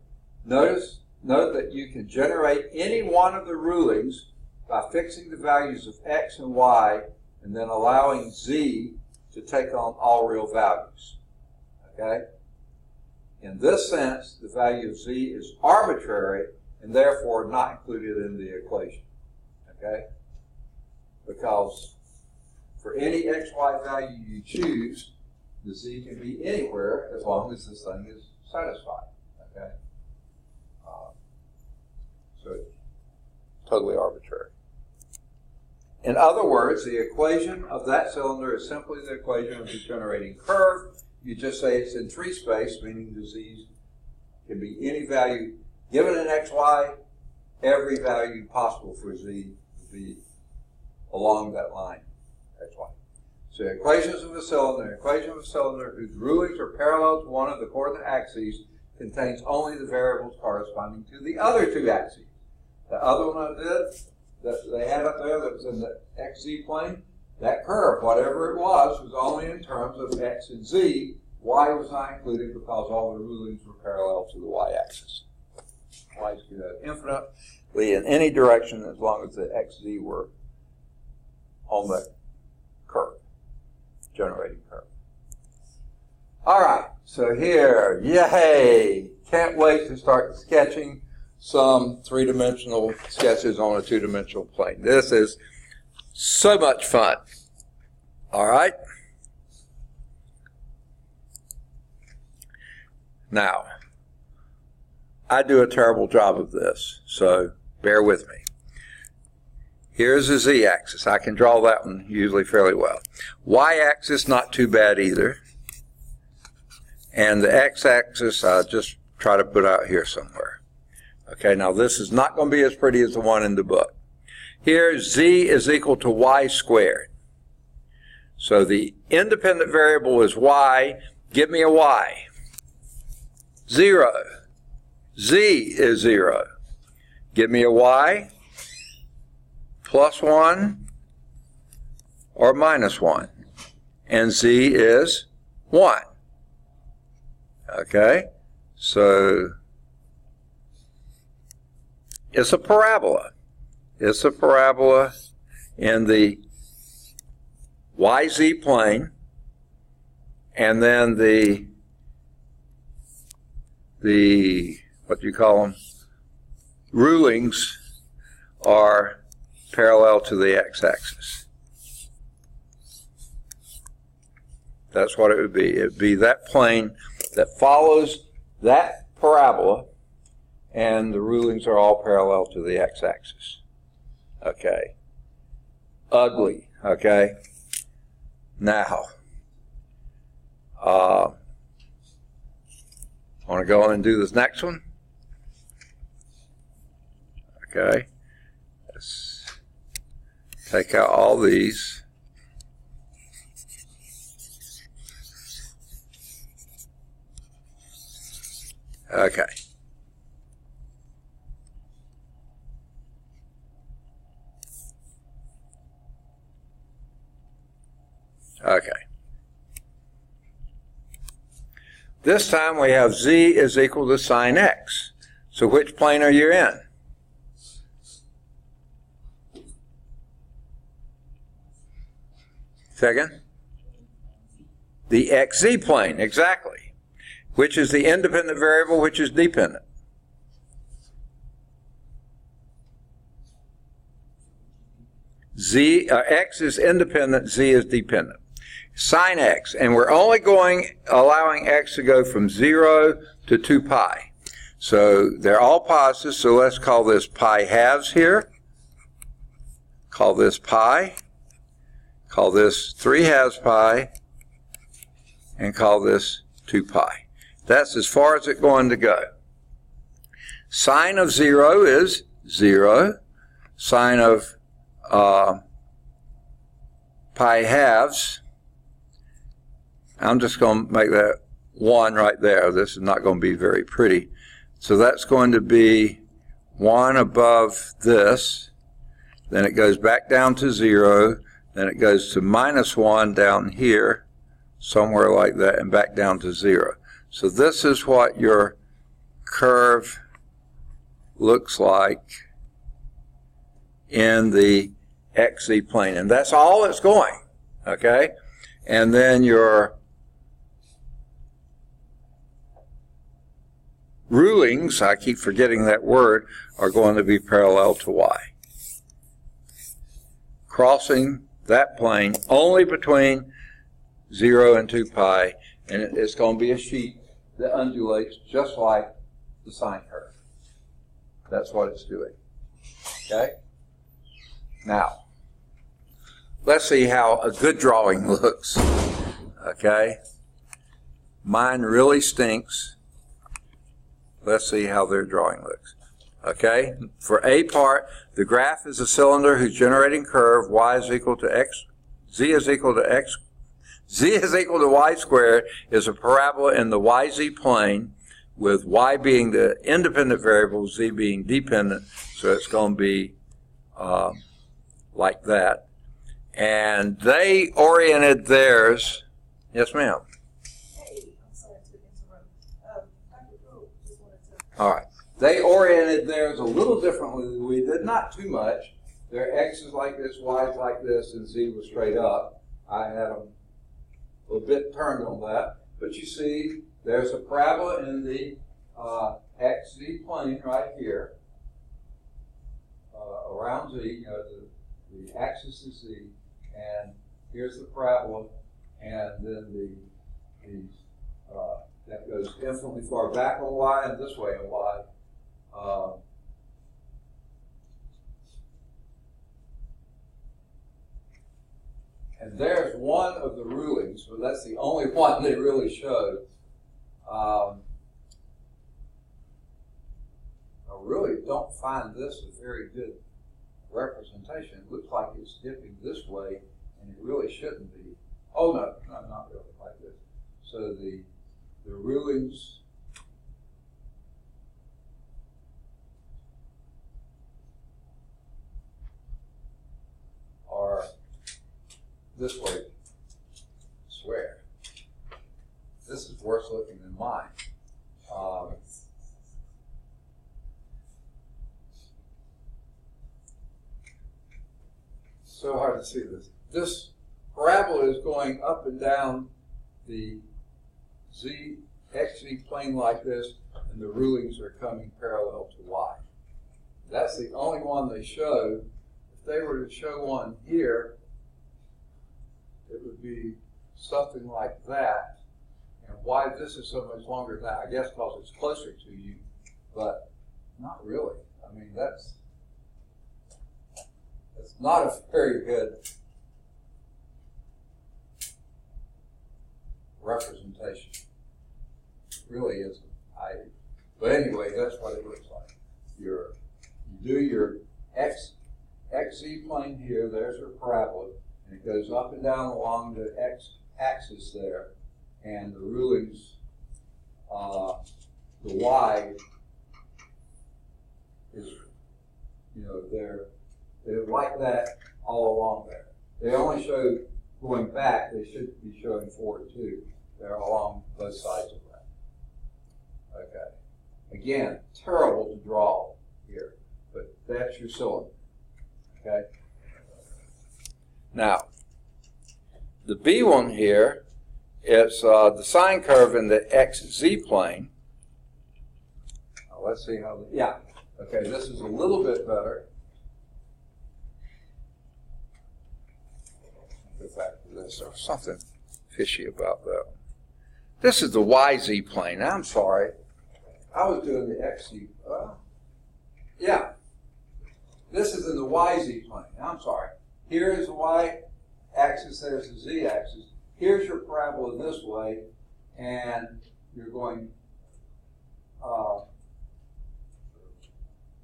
note that you can generate any one of the rulings by fixing the values of x and y and then allowing z to take on all real values. Okay? In this sense, the value of z is arbitrary and therefore not included in the equation. Okay? Because for any x, y value you choose, the z can be anywhere as long as this thing is satisfied. Okay? So it's totally arbitrary. In other words, the equation of that cylinder is simply the equation of the generating curve. You just say it's in free space, meaning the z can be any value. Given an x, y, every value possible for z will be along that line, x, y. So equations of a cylinder, whose rulings are parallel to one of the coordinate axes contains only the variables corresponding to the other two axes. The other one I did, that they had up there that was in the xz plane, that curve, whatever it was only in terms of x and z. Y was not included because all the rulings were parallel to the y-axis. Y could go infinitely in any direction as long as the xz were on the curve. generating curve. All right, so here, yay! Can't wait to start sketching some three-dimensional sketches on a two-dimensional plane. This is so much fun. All right? Now, I do a terrible job of this, so bear with me. Here's the z-axis. I can draw that one usually fairly well. Y-axis, not too bad either. And the x-axis, I just try to put out here somewhere. Okay, now this is not going to be as pretty as the one in the book. Here, z is equal to y squared. So the independent variable is y. Give me a y. 0. Z is 0. Give me a y. Plus 1 or minus 1. And z is 1. Okay? So it's a parabola. It's a parabola in the YZ plane, and then the what do you call them? Rulings are parallel to the x-axis. That's what it would be. It would be that plane that follows that parabola, and the rulings are all parallel to the x-axis. Okay. Ugly. Okay. Now, I want to go on and do this next one. Okay. Let's take out all these. Okay. Okay. This time we have z is equal to sine x. So which plane are you in? Second? The xz plane, exactly. Which is the independent variable, which is dependent? X is independent, z is dependent. Sine x, and we're only allowing x to go from 0 to 2 pi. So they're all positive, so let's call this pi halves here. Call this pi. Call this 3 halves pi. And call this 2 pi. That's as far as it's going to go. Sine of 0 is 0. Sine of pi halves, I'm just going to make that 1 right there. This is not going to be very pretty. So that's going to be 1 above this. Then it goes back down to 0. Then it goes to minus 1 down here, somewhere like that, and back down to 0. So this is what your curve looks like in the xz plane. And that's all it's going. Okay? And then your rulings, I keep forgetting that word, are going to be parallel to y. Crossing that plane only between 0 and 2 pi, and it's going to be a sheet that undulates just like the sine curve. That's what it's doing. Okay? Now, let's see how a good drawing looks. Okay? Mine really stinks. Let's see how their drawing looks. Okay? For A part, the graph is a cylinder whose generating curve y is equal to x, z is equal to x, z is equal to y squared is a parabola in the yz plane with y being the independent variable, z being dependent, so it's going to be like that. And they oriented theirs. Yes, ma'am. Hey, I'm sorry to interrupt. Dr. Poe just wanted to... All right. They oriented theirs a little differently than we did, not too much. Their x is like this, y is like this, and z was straight up. I had them a bit turned on that. But you see, there's a parabola in the xz plane right here around z. You know, the axis is z, and here's the parabola, and then that goes infinitely far back on y and this way on y. And there's one of the rulings, but that's the only one they really showed. I really don't find this a very good representation. It looks like it's dipping this way, and it really shouldn't be. Oh no, not really like this. So the rulings are this way. I swear. This is worse looking than mine. So hard to see this. This parabola is going up and down the xz plane like this, and the rulings are coming parallel to y. That's the only one they showed. If they were to show one here, it would be something like that. And why this is so much longer than that, I guess because it's closer to you, but not really. I mean, that's not a very good representation. It really isn't. But anyway, that's what it looks like. You do your xz plane here, there's your parabola, and it goes up and down along the x-axis there, and the rulings, the y is, you know, they're like that all along there. They only show going back, they should be showing forward too. They're along both sides of that. Okay. Again, terrible to draw here, but that's your cylinder. Okay. Now, the B one here is the sine curve in the xz plane. Now, let's see how. Yeah. Okay. This is a little bit better. Go back to this. There's something fishy about that. This is the YZ plane. I'm sorry. I was doing the XZ. Yeah. This is in the YZ plane. I'm sorry. Here is the Y axis. There's the Z axis. Here's your parabola this way, and you're going.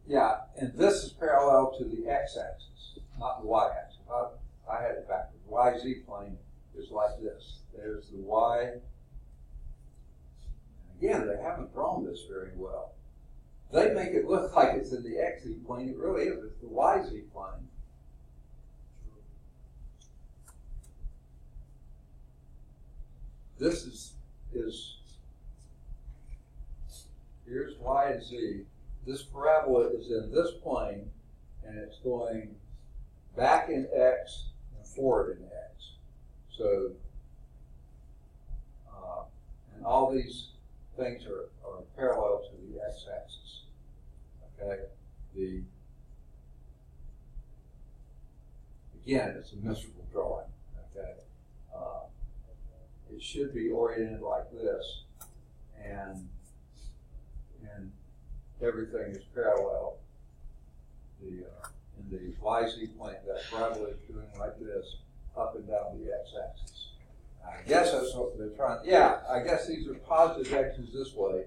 Yeah, and this is parallel to the X axis, not the Y axis. I had it backwards. YZ plane is like this. There's the Y. Again, they haven't drawn this very well. They make it look like it's in the XZ plane. It really is. It's the YZ plane. This is here's Y and Z. This parabola is in this plane, and it's going back in X and forward in X. So, and all these things are parallel to the x-axis. Okay, again, it's a miserable drawing. Okay, it should be oriented like this, and everything is parallel. In the YZ plane, that parabola is doing like this, up and down the x-axis. I guess that's what they're trying. Yeah, I guess these are positive x's this way.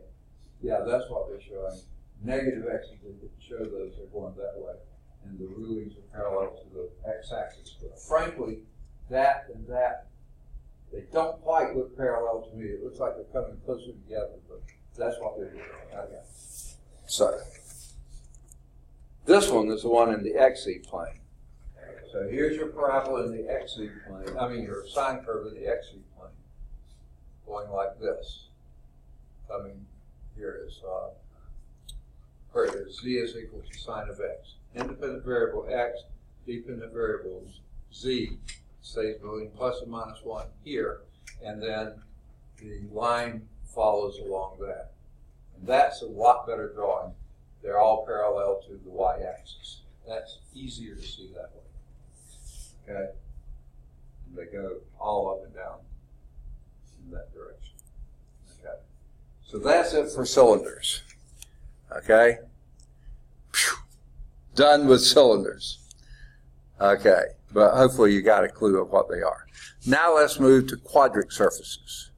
Yeah, that's what they're showing. Negative x's, they didn't show those, they're going that way. And the rulings are parallel to the x-axis. But frankly, that and that, they don't quite look parallel to me. It looks like they're coming closer together, but that's what they're doing. Okay. So, this one is the one in the XZ plane. So here's your parabola in the XZ plane. I mean, your sine curve in the XZ plane, going like this. Coming here is where it is. Z is equal to sine of x. Independent variable x, dependent variable z stays between plus and minus 1 here. and then the line follows along that. And that's a lot better drawing. They're all parallel to the y-axis. That's easier to see that way. Okay? And they go all up and down in that direction. Okay? So that's it for cylinders. Okay? Phew. Done with cylinders. Okay, but hopefully you got a clue of what they are. Now let's move to quadric surfaces.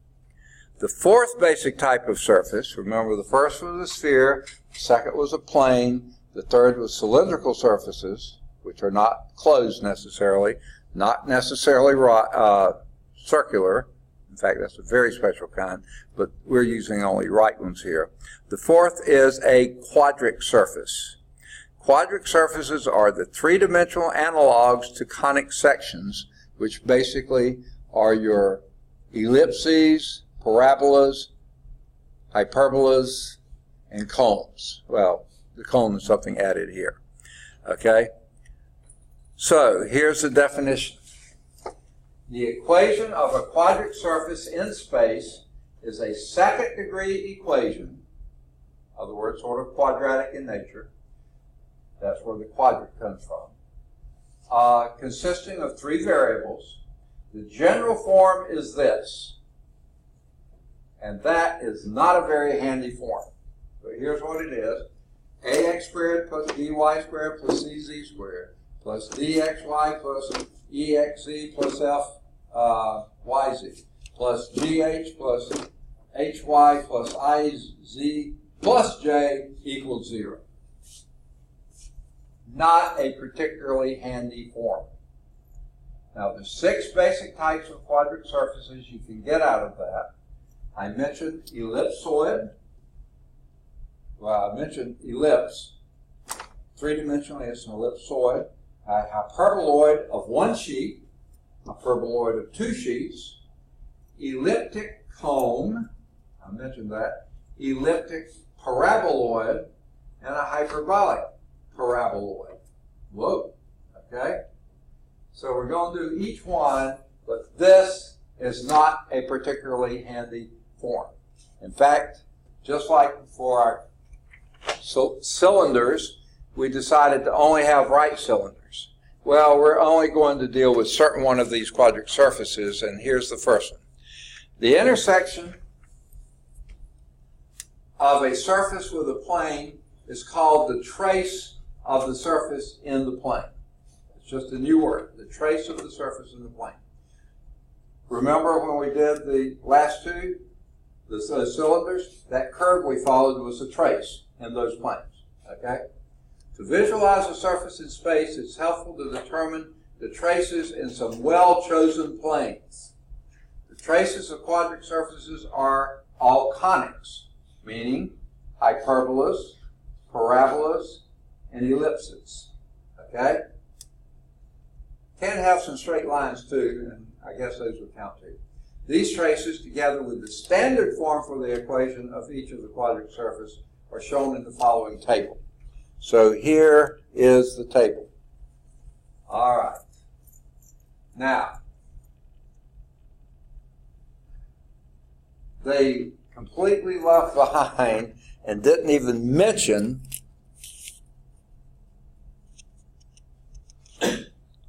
The fourth basic type of surface, remember the first was a sphere, the second was a plane, the third was cylindrical surfaces, which are not closed necessarily, not necessarily circular. In fact, that's a very special kind, but we're using only right ones here. The fourth is a quadric surface. Quadric surfaces are the three-dimensional analogs to conic sections, which basically are your ellipses, parabolas, hyperbolas, and cones. Well, the cone is something added here. Okay? So, here's the definition. The equation of a quadric surface in space is a second-degree equation, in other words, sort of quadratic in nature. That's where the quadric comes from. Consisting of three variables. The general form is this. And that is not a very handy form. But here's what it is. ax squared plus dy squared plus cz squared plus dxy plus exz plus fyz plus gh plus hy plus iz plus j equals 0. Not a particularly handy form. Now, the 6 basic types of quadric surfaces you can get out of that. I mentioned ellipsoid. Well, I mentioned ellipse. Three-dimensionally, it's an ellipsoid. A hyperboloid of one sheet. Hyperboloid of 2 sheets. Elliptic cone. I mentioned that. Elliptic paraboloid. And a hyperbolic paraboloid. Whoa. Okay? So we're going to do each one, but this is not a particularly handy form. In fact, just like for our cylinders, we decided to only have right cylinders. Well, we're only going to deal with certain one of these quadric surfaces, and here's the first one. The intersection of a surface with a plane is called the trace of the surface in the plane. It's just a new word, the trace of the surface in the plane. Remember when we did the last two, the cylinders? That curve we followed was a trace in those planes. Okay? To visualize a surface in space, it's helpful to determine the traces in some well-chosen planes. The traces of quadric surfaces are all conics, meaning hyperbolas, parabolas, and ellipses. Okay? Can have some straight lines too, and I guess those would count too. These traces, together with the standard form for the equation of each of the quadric surface, are shown in the following table. So here is the table. All right. Now, they completely left behind and didn't even mention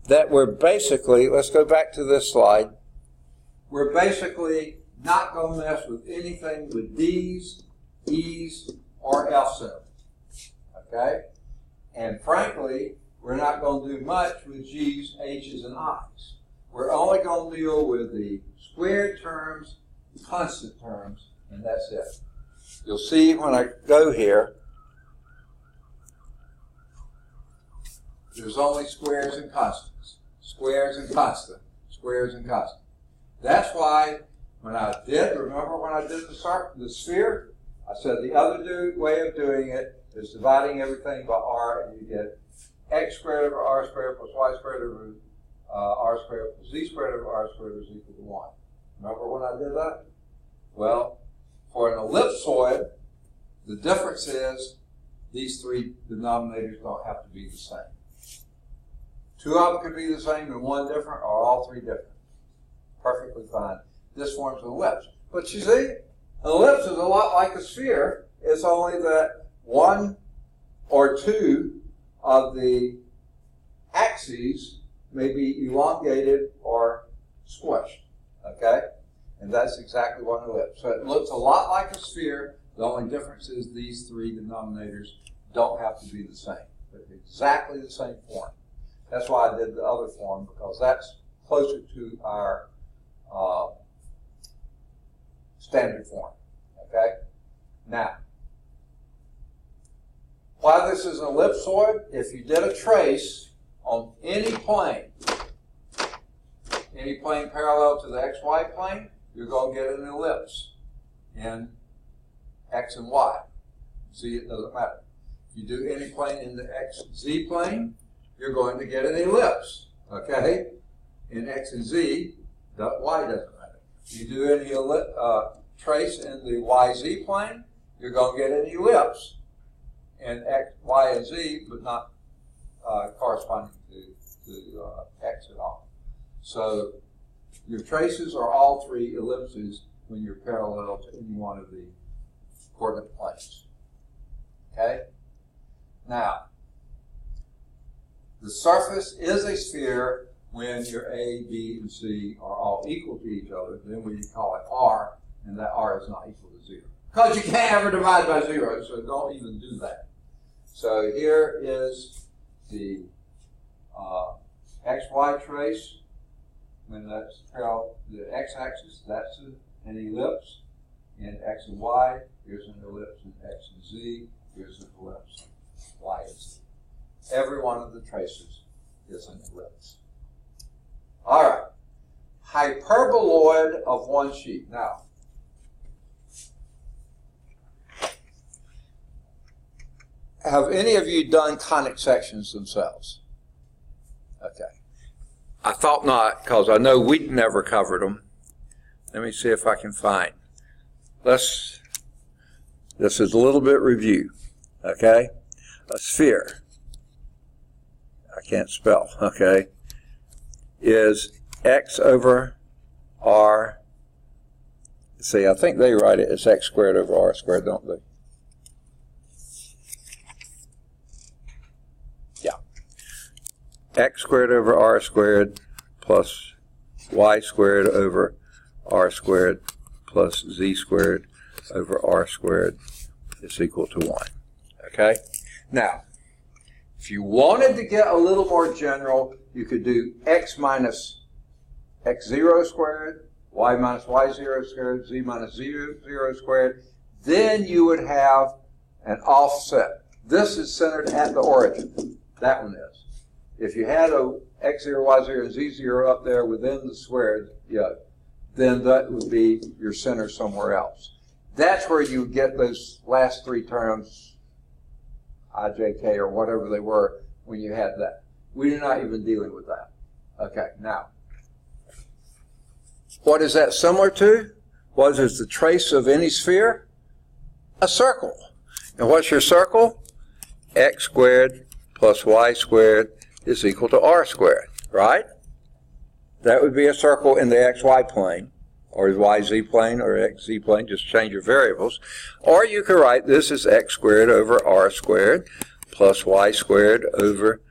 that we're basically, let's go back to this slide, we're basically not going to mess with anything with D's, E's, or F symbols. Okay? And frankly, we're not going to do much with G's, H's, and I's. We're only going to deal with the squared terms, constant terms, and that's it. You'll see when I go here, there's only squares and constants. Squares and constant. Squares and constant. That's why when I did, remember when I did the sphere? I said the other way of doing it is dividing everything by r, and you get x squared over r squared plus y squared over r squared plus z squared over r squared is equal to 1. Remember when I did that? Well, for an ellipsoid, the difference is these three denominators don't have to be the same. 2 of them could be the same and 1 different, or all 3 different. Perfectly fine. this forms an ellipse. But you see, an ellipse is a lot like a sphere. It's only that one or two of the axes may be elongated or squished. Okay? And that's exactly what an ellipse. So it looks a lot like a sphere. The only difference is these three denominators don't have to be the same. They're exactly the same form. That's why I did the other form, because that's closer to our standard form. Okay? Now, why this is an ellipsoid, if you did a trace on any plane parallel to the xy plane, you're going to get an ellipse in x and y. See, it doesn't matter. If you do any plane in the xz plane, you're going to get an ellipse. Okay? In x and z, the y doesn't matter. If you do any trace in the yz plane, you're going to get an ellipse in x, y, and z, but not corresponding to x at all. So your traces are all three ellipses when you're parallel to any one of the coordinate planes. Okay? Now, the surface is a sphere when your A, B, and C are all equal to each other. Then we call it R, and that R is not equal to 0. Because you can't ever divide by 0, so don't even do that. So here is the XY trace. When that's parallel to the x-axis, that's an ellipse. In x and y, here's an ellipse. In x and z, here's an ellipse. Y and z. Every one of the traces is an ellipse. All right. Hyperboloid of one sheet. Now, have any of you done conic sections themselves? Okay. I thought not, because I know we'd never covered them. Let me see if I can find. This is a little bit review. Okay? A sphere, I can't spell, okay, is x over r. See, I think they write it as x squared over r squared, don't they? Yeah. X squared over r squared plus y squared over r squared plus z squared over r squared is equal to 1. Okay? Now, if you wanted to get a little more general, you could do x minus x0 squared, y minus y0 squared, z minus z0 squared. Then you would have an offset. This is centered at the origin. That one is. If you had a x0, y0, and z0 up there within the squared, then that would be your center somewhere else. That's where you get those last three terms, I, J, K, or whatever they were when you had that. We're not even dealing with that. Okay, now, what is that similar to? What is the trace of any sphere? A circle. And what's your circle? X squared plus y squared is equal to r squared, right? That would be a circle in the xy plane, or yz plane, or xz plane, just change your variables. Or you could write this as x squared over r squared plus y squared over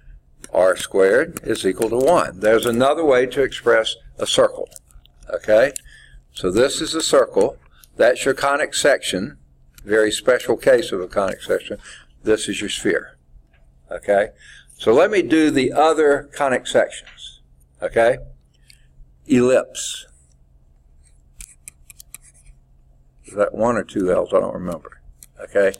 r squared is equal to 1. There's another way to express a circle. Okay? So this is a circle. That's your conic section. Very special case of a conic section. This is your sphere. Okay? So let me do the other conic sections. Okay? Ellipse. Is that one or two L's? I don't remember. Okay?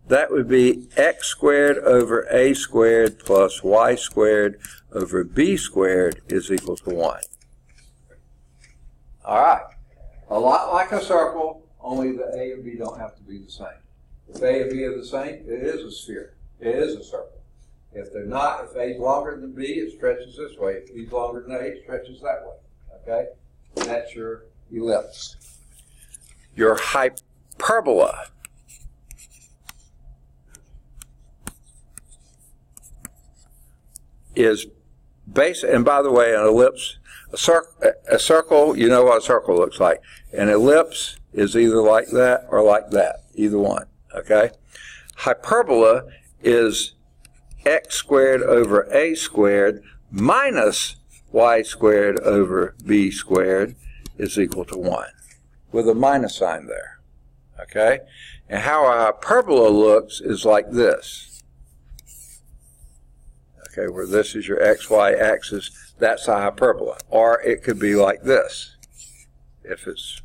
That would be x squared over a squared plus y squared over b squared is equal to 1. All right. A lot like a circle, only the a and b don't have to be the same. If a and b are the same, it is a sphere. It is a circle. If they're not, if a is longer than b, it stretches this way. If b is longer than a, it stretches that way. Okay? That's your ellipse. Your hyperbola is base, and by the way, an ellipse A circle, you know what a circle looks like. An ellipse is either like that or like that, either one, okay? Hyperbola is x squared over a squared minus y squared over b squared is equal to 1, with a minus sign there, okay? And how a hyperbola looks is like this. Okay, where this is your xy axis, that's a hyperbola. Or it could be like this, if it's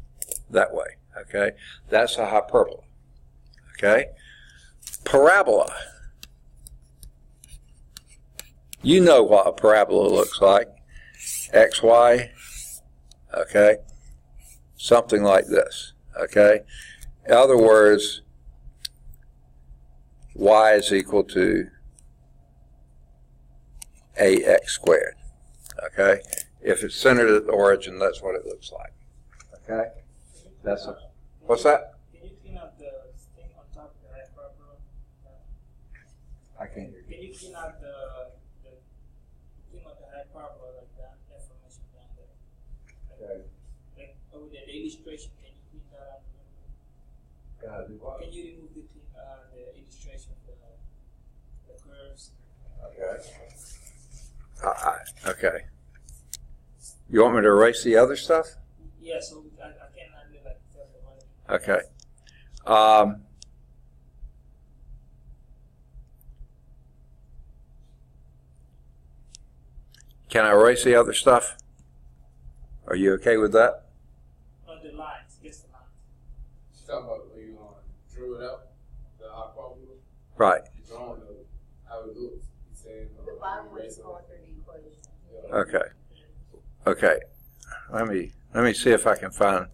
that way, okay? That's a hyperbola, okay? Parabola. You know what a parabola looks like. XY, okay? Something like this, okay? In other words, y is equal to ax squared, okay? If it's centered at the origin, that's what it looks like, okay? That's a, what's that? Can you clean up the thing on top of the hyperbola? I can't hear you. Can you clean out the thing on the hyperbola, like that information down there? Okay. Like over there, the illustration, can you clean that out? Do what? Can you remove the illustration, the curves? Okay. Okay. You want me to erase the other stuff? Yeah, so I cannot live like that. Okay. Can I erase the other stuff? Are you okay with that? On the lines, just the lines. You talking about when you drew it out, the hyperbola? Right. You're drawing how it looks. You're saying The bottom one is going through the equation. Yeah. Okay. Okay. Let me see if I can find.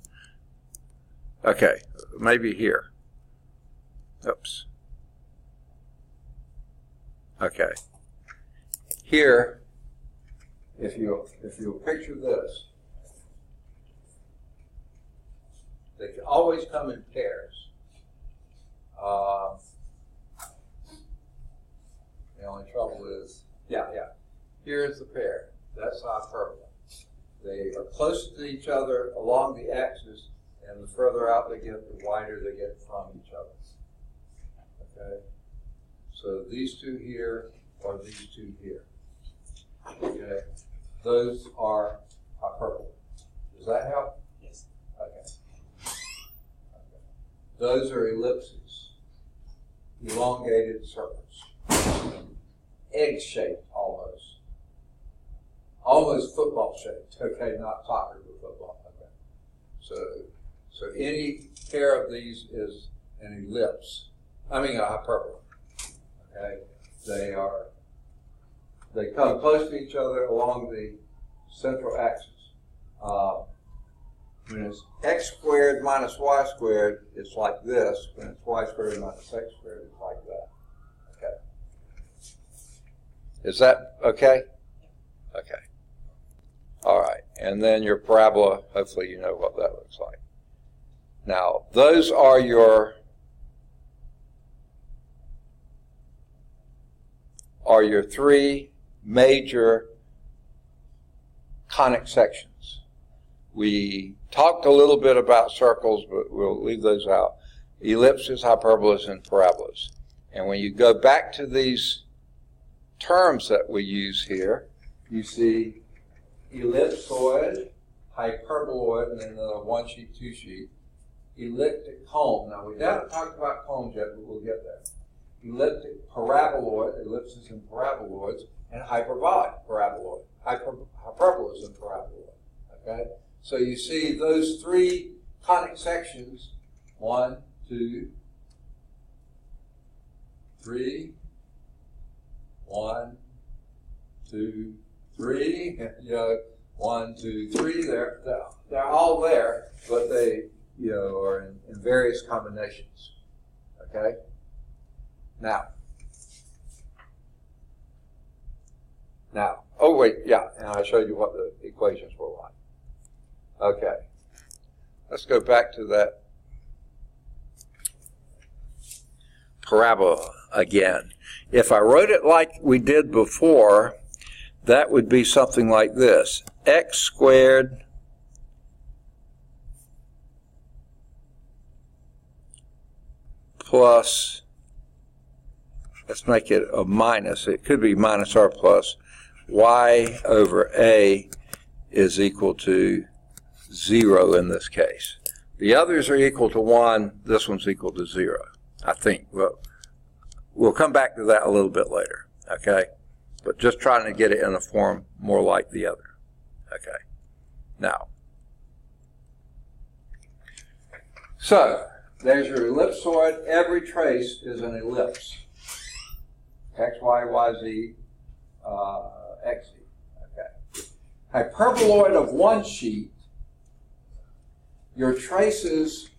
Okay, maybe here. Oops. Okay. Here, if you picture this, they can always come in pairs. The only trouble is, yeah. Here's the pair. That's hyperbola. They are close to each other along the axis, and the further out they get, the wider they get from each other. Okay? So these two here or these two here. Okay? Those are hyperbola. Does that help? Yes. Okay. Those are ellipses, elongated circles, egg-shaped almost. Almost football shaped, okay, not soccer, but football, okay. So any pair of these is an ellipse. I mean a hyperbola, okay. They come close to each other along the central axis. When it's x squared minus y squared, it's like this. When it's y squared minus x squared, it's like that, okay. Is that okay? Okay. All right, and then your parabola, hopefully you know what that looks like. Now, those are your three major conic sections. We talked a little bit about circles, but we'll leave those out. Ellipses, hyperbolas, and parabolas. And when you go back to these terms that we use here, you see ellipsoid, hyperboloid, and then another one sheet, two sheet, elliptic cone. Now, we haven't talked about cones yet, but we'll get there. Elliptic paraboloid, ellipses and paraboloids, and hyperbolic paraboloid, hyperbolas and paraboloid. Okay? So you see those three conic sections, 1, 2, 3, 1, 2, 3, you know, 1, 2, 3. They're all there, but they, you know, are in various combinations. Okay. Now. Oh wait, yeah, and I showed you what the equations were like. Okay. Let's go back to that parabola again. If I wrote it like we did before, that would be something like this. X squared plus, let's make it a minus. It could be minus or plus. Y over A is equal to 0 in this case. The others are equal to 1. This one's equal to 0, I think. Well, we'll come back to that a little bit later, okay? But just trying to get it in a form more like the other, okay? Now, so there's your ellipsoid. Every trace is an ellipse. X, Y, Y, Z, X, Z, okay? Hyperboloid of one sheet, your traces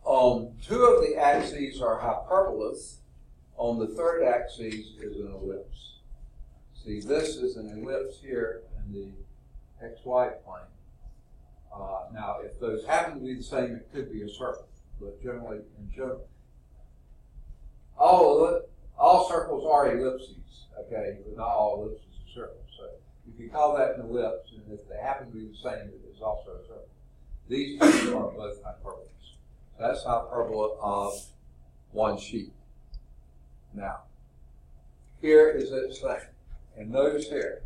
on two of the axes are hyperbolas. On the third axis is an ellipse. See, this is an ellipse here in the XY plane. Now, if those happen to be the same, it could be a circle. But generally, in general, all circles are ellipses, okay? But not all ellipses are circles. So you can call that an ellipse, and if they happen to be the same, it is also a circle. These two are both hyperbolas. That's hyperbola of one sheet. Now, here is its thing. And notice here,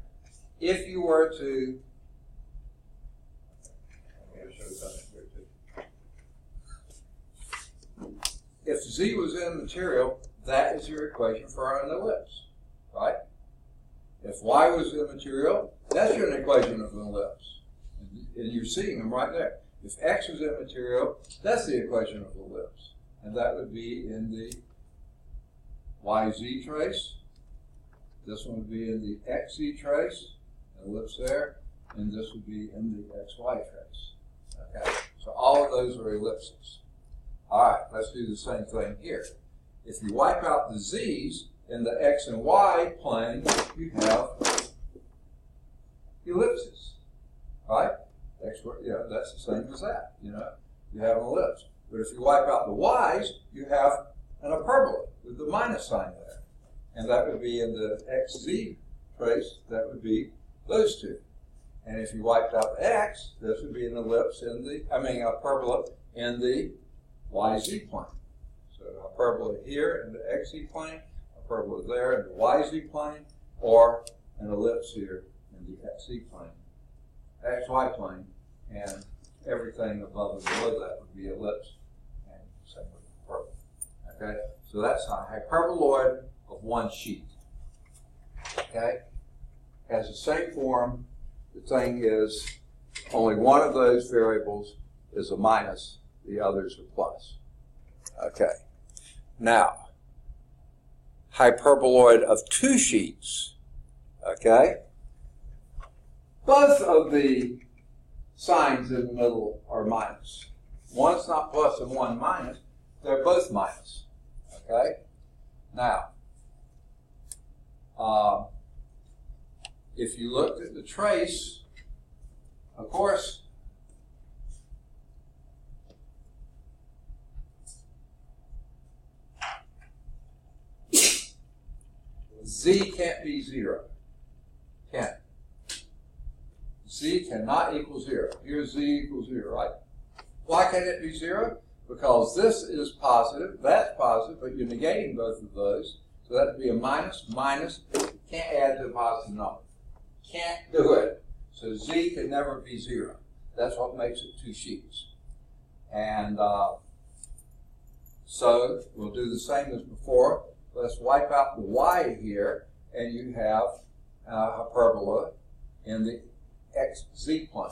if you were to, I'm going to show something here too. If Z was in material, that is your equation for an ellipse, right? If Y was in material, that's your equation of an ellipse. And you're seeing them right there. If X was in material, that's the equation of the ellipse. And that would be in the YZ trace. This one would be in the XZ trace, an ellipse there. And this would be in the XY trace. Okay, so all of those are ellipses. All right, let's do the same thing here. If you wipe out the Z's in the X and Y plane, you have ellipses, right? That's the same as that, you have an ellipse. But if you wipe out the Y's, you have an hyperbola with the minus sign there. And that would be in the XZ trace, that would be those two. And if you wiped out the X, this would be an ellipse hyperbola in the YZ plane. So hyperbola here in the XZ plane, hyperbola there in the YZ plane, or an ellipse here in the XZ plane. XY plane, and everything above and below that would be ellipse, and same with hyperbola. Okay, so that's a hyperboloid of one sheet. Okay, has the same form. The thing is, only one of those variables is a minus; the others are plus. Okay, now hyperboloid of two sheets. Okay. Both of the signs in the middle are minus. One's not plus and one minus. They're both minus. Okay? Now, if you looked at the trace, of course, Z can't be 0. Can't. Z cannot equal 0. Here's Z equals 0, right? Why can't it be 0? Because this is positive, that's positive, but you're negating both of those. So that would be a minus, minus. Can't add to a positive number. Can't do it. So Z can never be 0. That's what makes it two sheets. And so we'll do the same as before. Let's wipe out the Y here, and you have hyperbola in the XZ plane.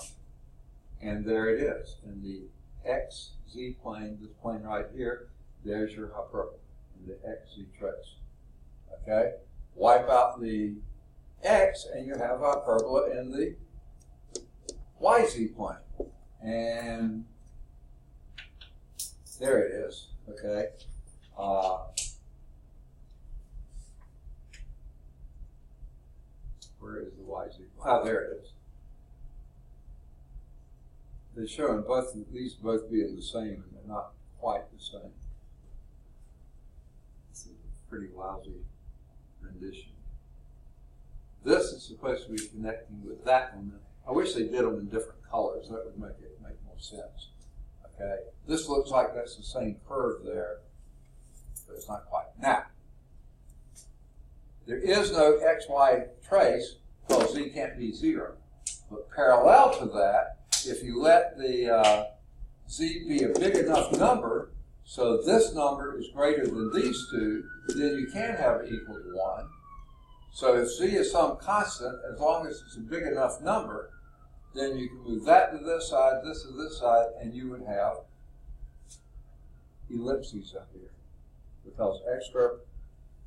And there it is. In the XZ plane, this plane right here, there's your hyperbola in the XZ trace. Okay? Wipe out the X, and you have hyperbola in the YZ plane. And there it is. Okay? Where is the YZ? Ah, there it is. They're showing both of these both being the same, and they're not quite the same. It's a pretty lousy rendition. this is supposed to be connecting with that one. I wish they did them in different colors. That would make more sense. Okay, this looks like that's the same curve there, but it's not quite. Now, there is no XY trace, because Z can't be 0. But parallel to that, if you let the Z be a big enough number, so this number is greater than these two, then you can have it equal to 1. So if Z is some constant, as long as it's a big enough number, then you can move that to this side, this to this side, and you would have ellipses up here. Because x squared,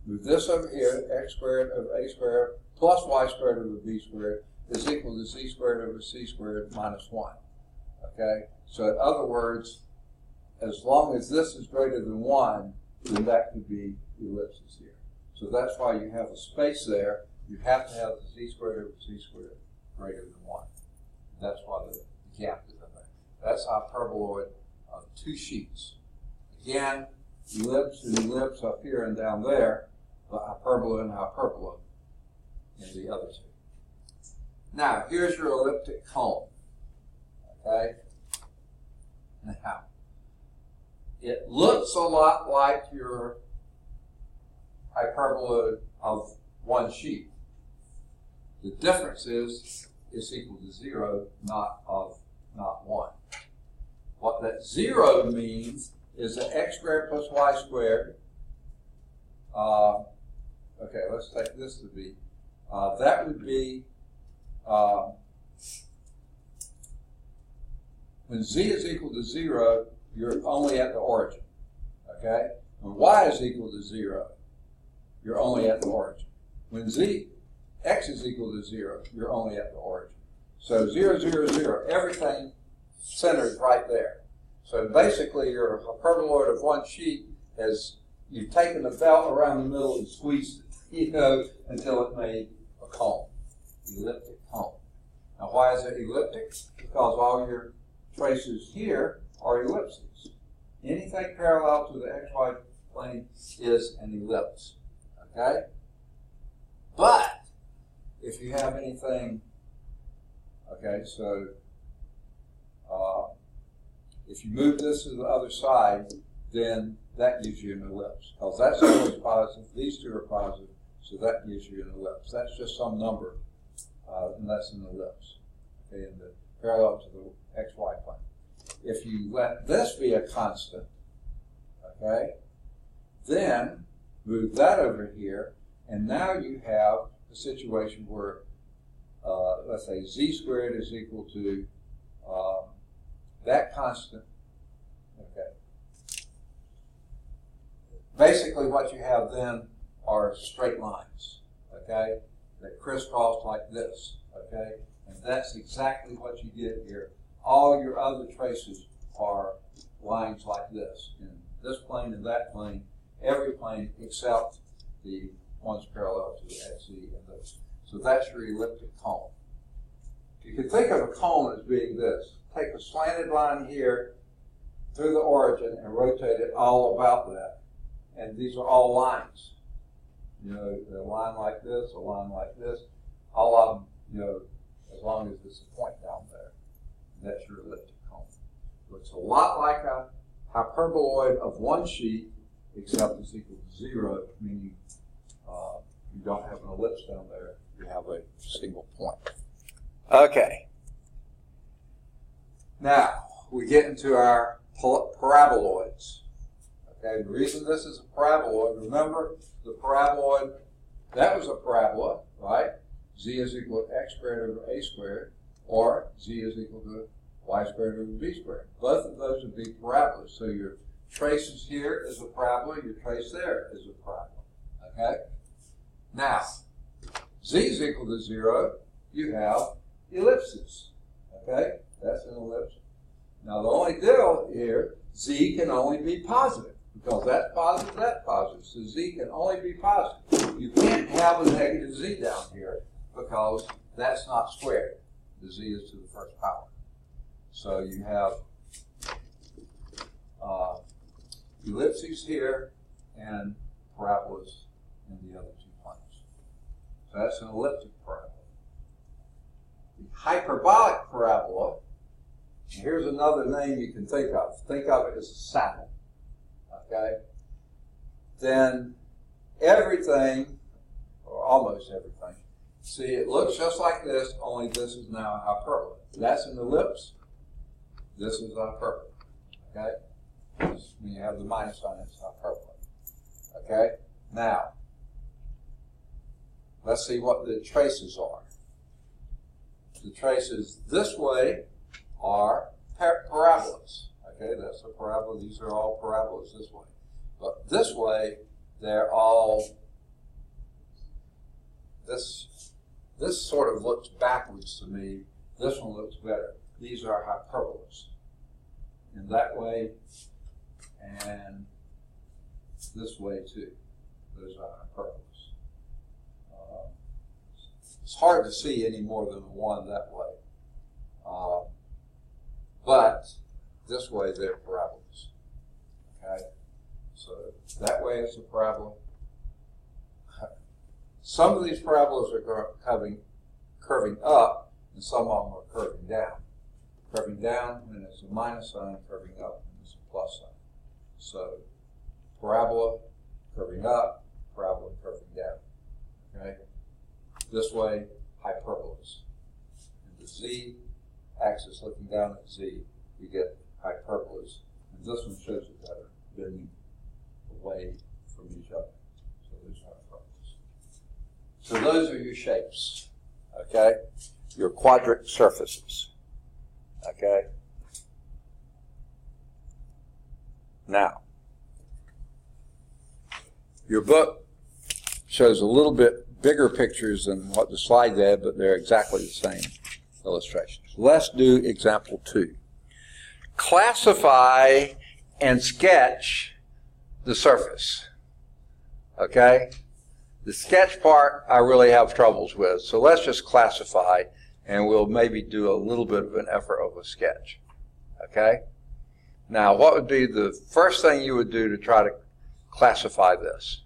move this over here, x squared over a squared plus y squared over b squared is equal to z squared over c squared minus 1. Okay? So in other words, as long as this is greater than 1, then that could be ellipses here. So that's why you have a space there. You have to have the z squared over c squared greater than 1. That's why the gap is in there. That's hyperboloid of 2 sheets. Again, ellipse and ellipse up here and down there, but hyperbola and hyperbola in the other two. Now, here's your elliptic cone. Okay? Now, it looks a lot like your hyperbola of 1 sheet. The difference is it's equal to 0, not 1. What that 0 means is that x squared plus y squared. Okay, let's take this to be. That would be when z is equal to 0, you're only at the origin. Okay? When y is equal to 0, you're only at the origin. When x is equal to 0, you're only at the origin. So 0, 0, 0, everything centered right there. So basically your hyperboloid of 1 sheet is you've taken the belt around the middle and squeezed it, until it made a cone, elliptic cone. Now why is it elliptic? Because all your traces here are ellipses. Anything parallel to the xy plane is an ellipse. Okay? But if you have anything, okay, so if you move this to the other side, then that gives you an ellipse. Because that's always positive, these two are positive, so that gives you an ellipse. That's just some number, and that's an ellipse, okay, in the parallel to the xy plane. If you let this be a constant, okay, then move that over here, and now you have a situation where, let's say, z squared is equal to that constant. Okay. Basically, what you have then are straight lines, okay, that crisscross like this, okay, and that's exactly what you get here. All your other traces are lines like this, in this plane and that plane, every plane except the ones parallel to the XZ and those. So that's your elliptic cone. You can think of a cone as being this. Take a slanted line here through the origin and rotate it all about that. And these are all lines. A line like this, a line like this, all of them, as long as it's a point down there. That's your elliptic cone. So it's a lot like a hyperboloid of 1 sheet, except it's equal to 0, meaning you don't have an ellipse down there, you have a single point. Okay. Now, we get into our paraboloids. Okay, the reason this is a paraboloid, remember the paraboloid, that was a parabola, right? Z is equal to x squared over a squared, or z is equal to y squared over b squared. Both of those would be parabolas. So your traces here is a parabola, your trace there is a parabola. Okay? Now, z is equal to 0, you have ellipses. Okay? That's an ellipse. Now the only deal here, z can only be positive, because that's positive, so z can only be positive. You can't have a negative z down here, because that's not squared. The z is to the first power. So you have ellipses here and parabolas in the other 2 planes. So that's an elliptic parabola. The hyperbolic parabola, and here's another name you can think of. Think of it as a saddle. Okay? Then everything, or almost everything, see, it looks just like this, only this is now a hyperbola. That's an ellipse. This is a hyperbola. Okay? When you have the minus sign, it's hyperbola. Okay? Now, let's see what the traces are. The traces this way are parabolas. Okay, that's a parabola. These are all parabolas this way. But this way, they're all, this sort of looks backwards to me. This one looks better. These are hyperbolas. In that way, and this way too. Those are hyperbolas. It's hard to see any more than one that way. But this way they're parabolas. Okay? So that way it's a parabola. Some of these parabolas are curving up, and some of them are curving down. Curving down when it's a minus sign, curving up when it's a plus sign. So parabola, curving up, parabola, curving down. Okay? This way, hyperbolas. And the z-axis looking down at z, you get hyperbolas. And this one shows it better, bending away from each other. So these are hyperbolas. So those are your shapes. Okay? Your quadric surfaces. Okay? Now, your book shows a little bit bigger pictures than what the slide had, but they're exactly the same illustrations. Let's do example 2. Classify and sketch the surface. Okay? The sketch part I really have troubles with, so let's just classify, and we'll maybe do a little bit of an effort of a sketch. Okay? Now, what would be the first thing you would do to try to classify this?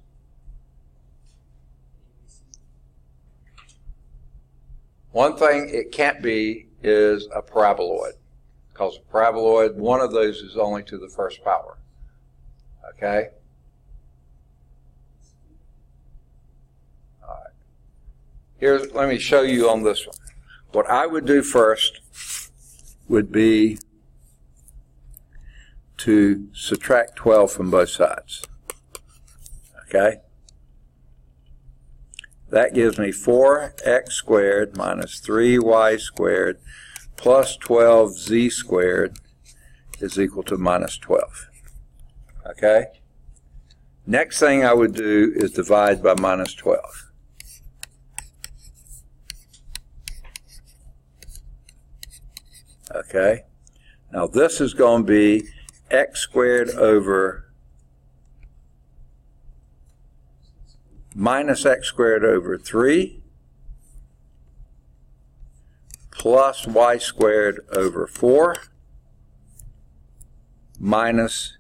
One thing it can't be is a paraboloid, because a paraboloid, one of those is only to the first power. Okay? All right. Let me show you on this one. What I would do first would be to subtract 12 from both sides. Okay? That gives me 4x squared minus 3y squared plus 12z squared is equal to minus 12. Okay? Next thing I would do is divide by minus 12. Okay? Now this is going to be x squared over minus x squared over 3 plus y squared over 4 minus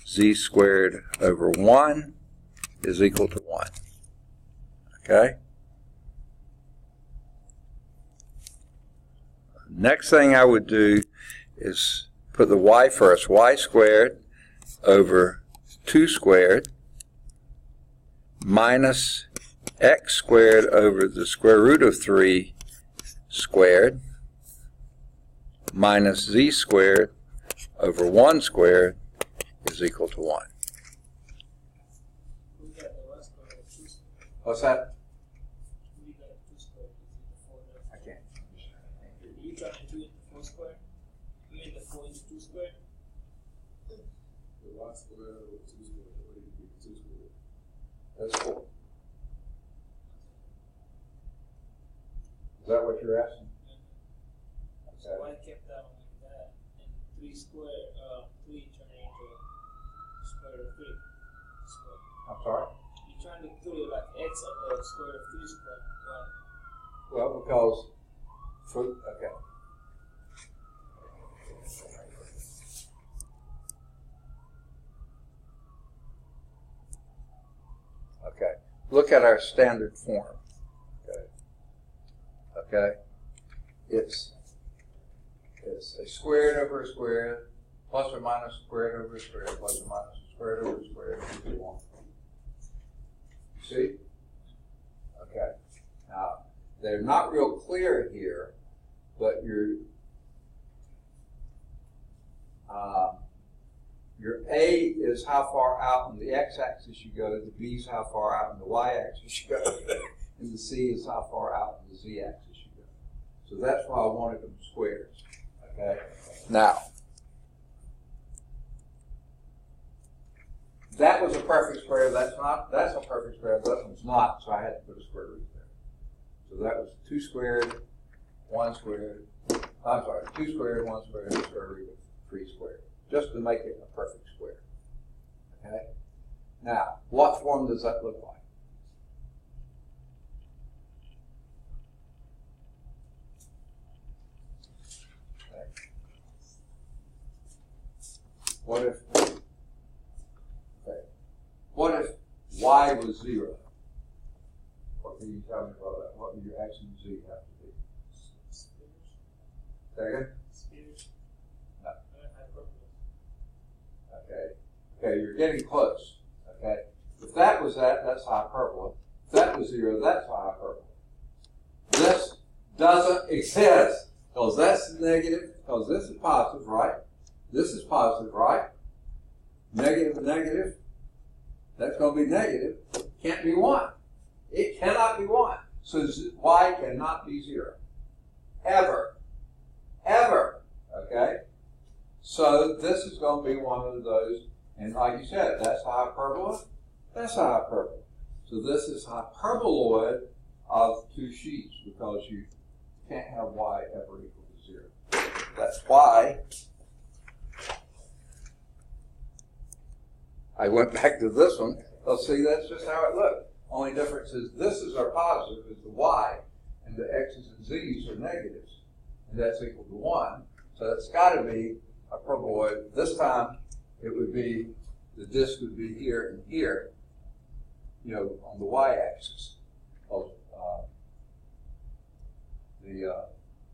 z squared over 1 is equal to 1. Okay? Next thing I would do is put the y first. Y squared over 2 squared minus x squared over the square root of 3 squared minus z squared over 1 squared is equal to 1. What's that? I can't. You try to do it the 4 square? You mean the 4 into 2 square? The y squared over 2 squared. What do you do with 2 squared? That's 4. Is that what you're asking? So I kept that one like that, and 3 square, 3 turned into square root of 3 square. I'm sorry? You're trying to do it like x of the square root of 3 square. Why? Well, because okay. Okay. Look at our standard form. okay? It's a squared over a squared, plus or minus squared over a squared, plus or minus squared over a squared, equals 1. See? Okay. Now, they're not real clear here, but your A is how far out on the x-axis you go, the B is how far out on the y-axis you go, and the C is how far out on the z-axis you go. So that's why I wanted them squares. Okay? Now, that was a perfect square. That's a perfect square. That one's not, so I had to put a square root there. So that was 2 squared, 1 squared. I'm sorry, 2 squared, 1 squared, and square root of 3 squared, just to make it a perfect square. Okay? Now, what form does that look like? Okay. What if y was 0? What can you tell me about that? What would your x and z have to be? Say again? Spheres. No. Hyperbola. Okay. Okay, you're getting close. Okay. If that was that's hyperbola. If that was 0, that's hyperbola. This doesn't exist because that's negative, because this is positive, right? This is positive, right? Negative and negative. That's going to be negative. Can't be 1. It cannot be 1. So y cannot be 0. Ever. Ever. Okay? So this is going to be one of those. And like you said, that's a hyperbola. That's a hyperbola. So this is hyperboloid of 2 sheets because you can't have y ever equal to 0. That's why I went back to this one. Let's see, that's just how it looked. Only difference is this is our positive, is the y, and the x's and z's are negatives. And that's equal to 1. So it's got to be a hyperboloid. This time, it would be, the disk would be here and here, on the y-axis.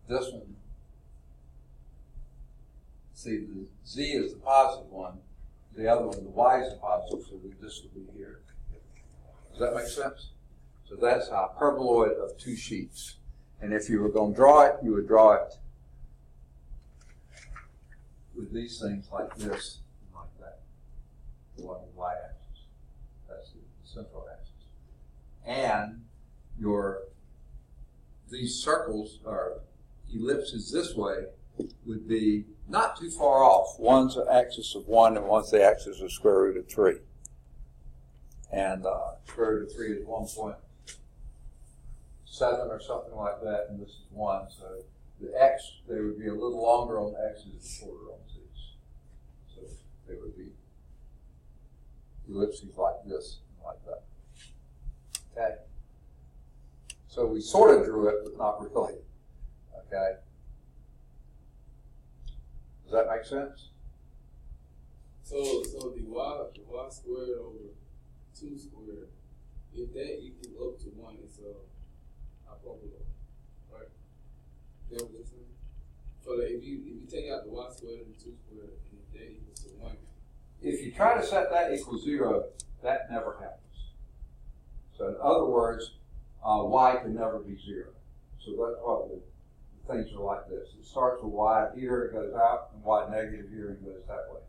This one, see, the z is the positive one. The other one, the y is the positive, so this would be here. Does that make sense? So that's a hyperboloid of 2 sheets. And if you were going to draw it, you would draw it with these things like this and like that, along the y-axis. That's the central axis. And these circles or ellipses this way would be not too far off. One's the axis of 1 and one's the axis of square root of 3. And square root of 3 is 1.7 or something like that, and this is 1. So the x, they would be a little longer on the x's and shorter on z's. So they would be ellipses like this and like that. Okay? So we sort of drew it, but not really. Okay? Does that make sense? So the y squared over 2 squared, if that equals up to 1, it's a hyperbola, right? That what you're saying? So that if you take out the y squared and 2 squared, and if that equals to 1. If you try to set that equals 0, that never happens. So in other words, y can never be 0. So that's why the things are like this. It starts with y here, it goes out, and y negative here, and goes that way.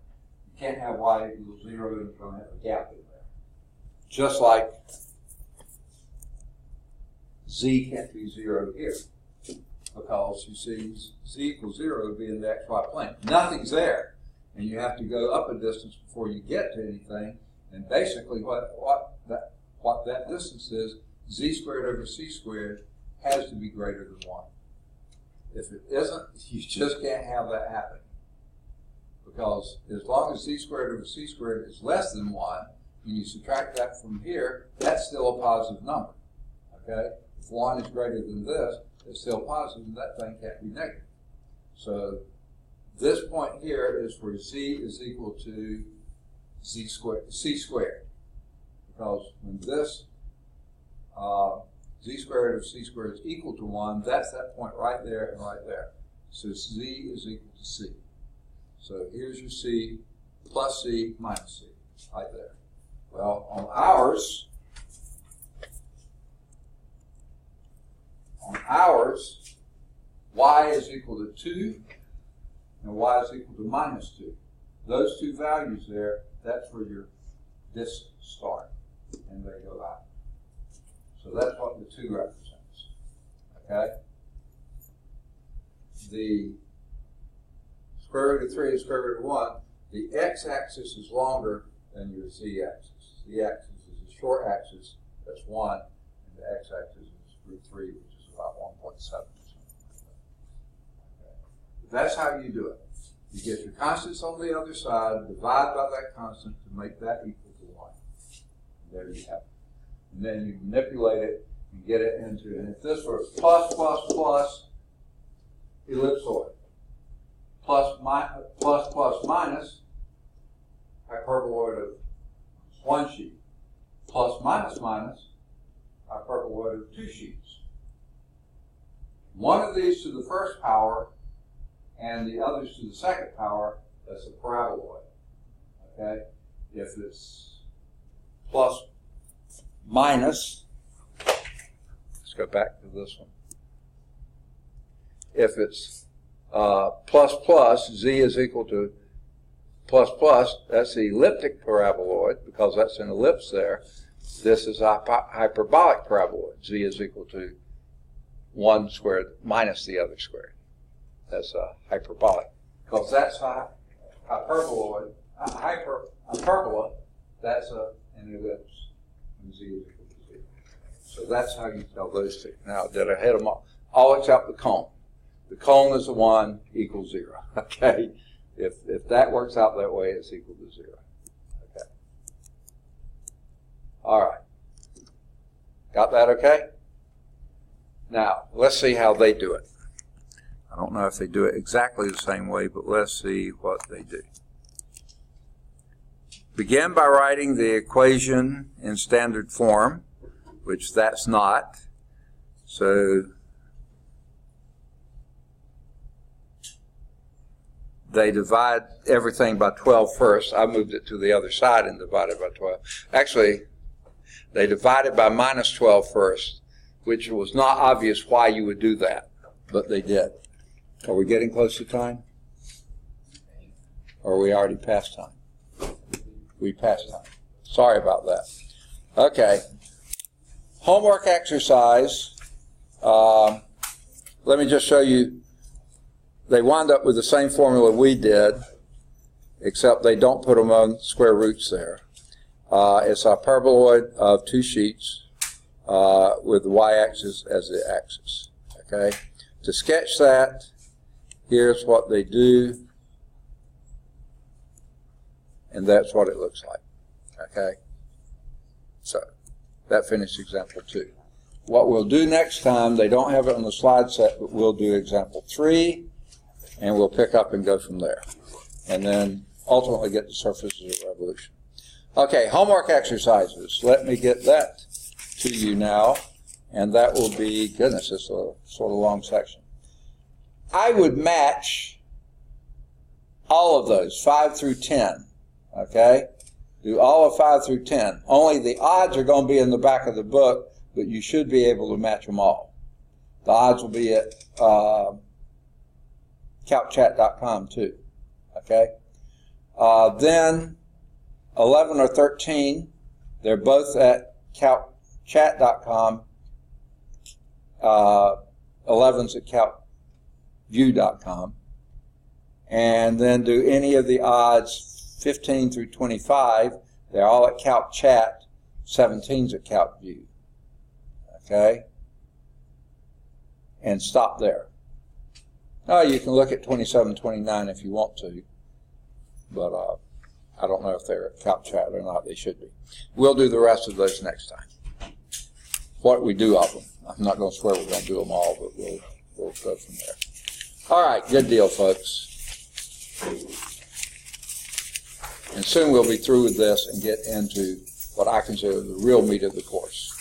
You can't have y equals 0, and you're going to have a gap in there. Just like z can't be 0 here, because you see z equals 0 would be in the xy plane. Nothing's there, and you have to go up a distance before you get to anything. And basically, what that distance is, z squared over c squared has to be greater than 1. If it isn't, you just can't have that happen. Because as long as z squared over c squared is less than 1, and you subtract that from here, that's still a positive number. Okay? If 1 is greater than this, it's still positive, and that thing can't be negative. So this point here is where z is equal to c squared. Because when this z squared of c squared is equal to 1. That's that point right there and right there. So z is equal to c. So here's your c plus c minus c, right there. Well, on ours, y is equal to 2, and y is equal to minus 2. Those two values there, that's where your discs start, and they go out. So that's what the 2 represents, okay? The square root of 3 and square root of 1, the x-axis is longer than your z-axis. The axis is a short axis, that's 1, and the x-axis is root 3, which is about 1.7. Okay. That's how you do it. You get your constants on the other side, divide by that constant to make that equal to 1. There you have it. And then you manipulate it and get it into, and if this were plus, plus, plus, ellipsoid, plus, minus, hyperboloid of 1 sheet, plus, minus, hyperboloid of 2 sheets. One of these to the first power and the others to the second power, that's a paraboloid. Okay? If it's plus, minus, let's go back to this one. If it's plus plus, z is equal to plus plus, that's the elliptic paraboloid because that's an ellipse there. This is a hyperbolic paraboloid. Z is equal to 1 squared minus the other squared. That's a hyperbolic because that's a hyperboloid. Hyperbola, that's an ellipse. And z is equal to 0. So that's how you tell those two. Now, did I hit them all except the cone? The cone is the 1 equals 0. Okay? If that works out that way, it's equal to 0. Okay. All right. Got that okay? Now, let's see how they do it. I don't know if they do it exactly the same way, but let's see what they do. Begin by writing the equation in standard form, which that's not. So they divide everything by 12 first. I moved it to the other side and divided by 12. Actually, they divided by minus 12 first, which was not obvious why you would do that, but they did. Are we getting close to time? Or are we already past time? We passed time. Sorry about that. Okay. Homework exercise. Let me just show you. They wind up with the same formula we did, except they don't put them on square roots there. It's a hyperboloid of 2 sheets with the y-axis as the axis. Okay. To sketch that, here's what they do, and that's what it looks like. Okay. So that finished example 2. What we'll do next time, they don't have it on the slide set, but we'll do example 3, and we'll pick up and go from there. And then ultimately get to surfaces of revolution. Okay, homework exercises. Let me get that to you now, and that will be, goodness, it's a sort of long section. I would match all of those, 5 through 10, okay? Do all of 5 through 10. Only the odds are going to be in the back of the book, but you should be able to match them all. The odds will be at calcchat.com too, okay? Then 11 or 13, they're both at calcchat.com. 11's at calcview.com. And then do any of the odds 15 through 25. They're all at calcchat. 17's at calcview. Okay? And stop there. Now you can look at 27, 29 if you want to. But I don't know if they're at calcchat or not. They should be. We'll do the rest of those next time. What we do of them. I'm not going to swear we're going to do them all, but we'll go from there. All right, good deal, folks. And soon we'll be through with this and get into what I consider the real meat of the course.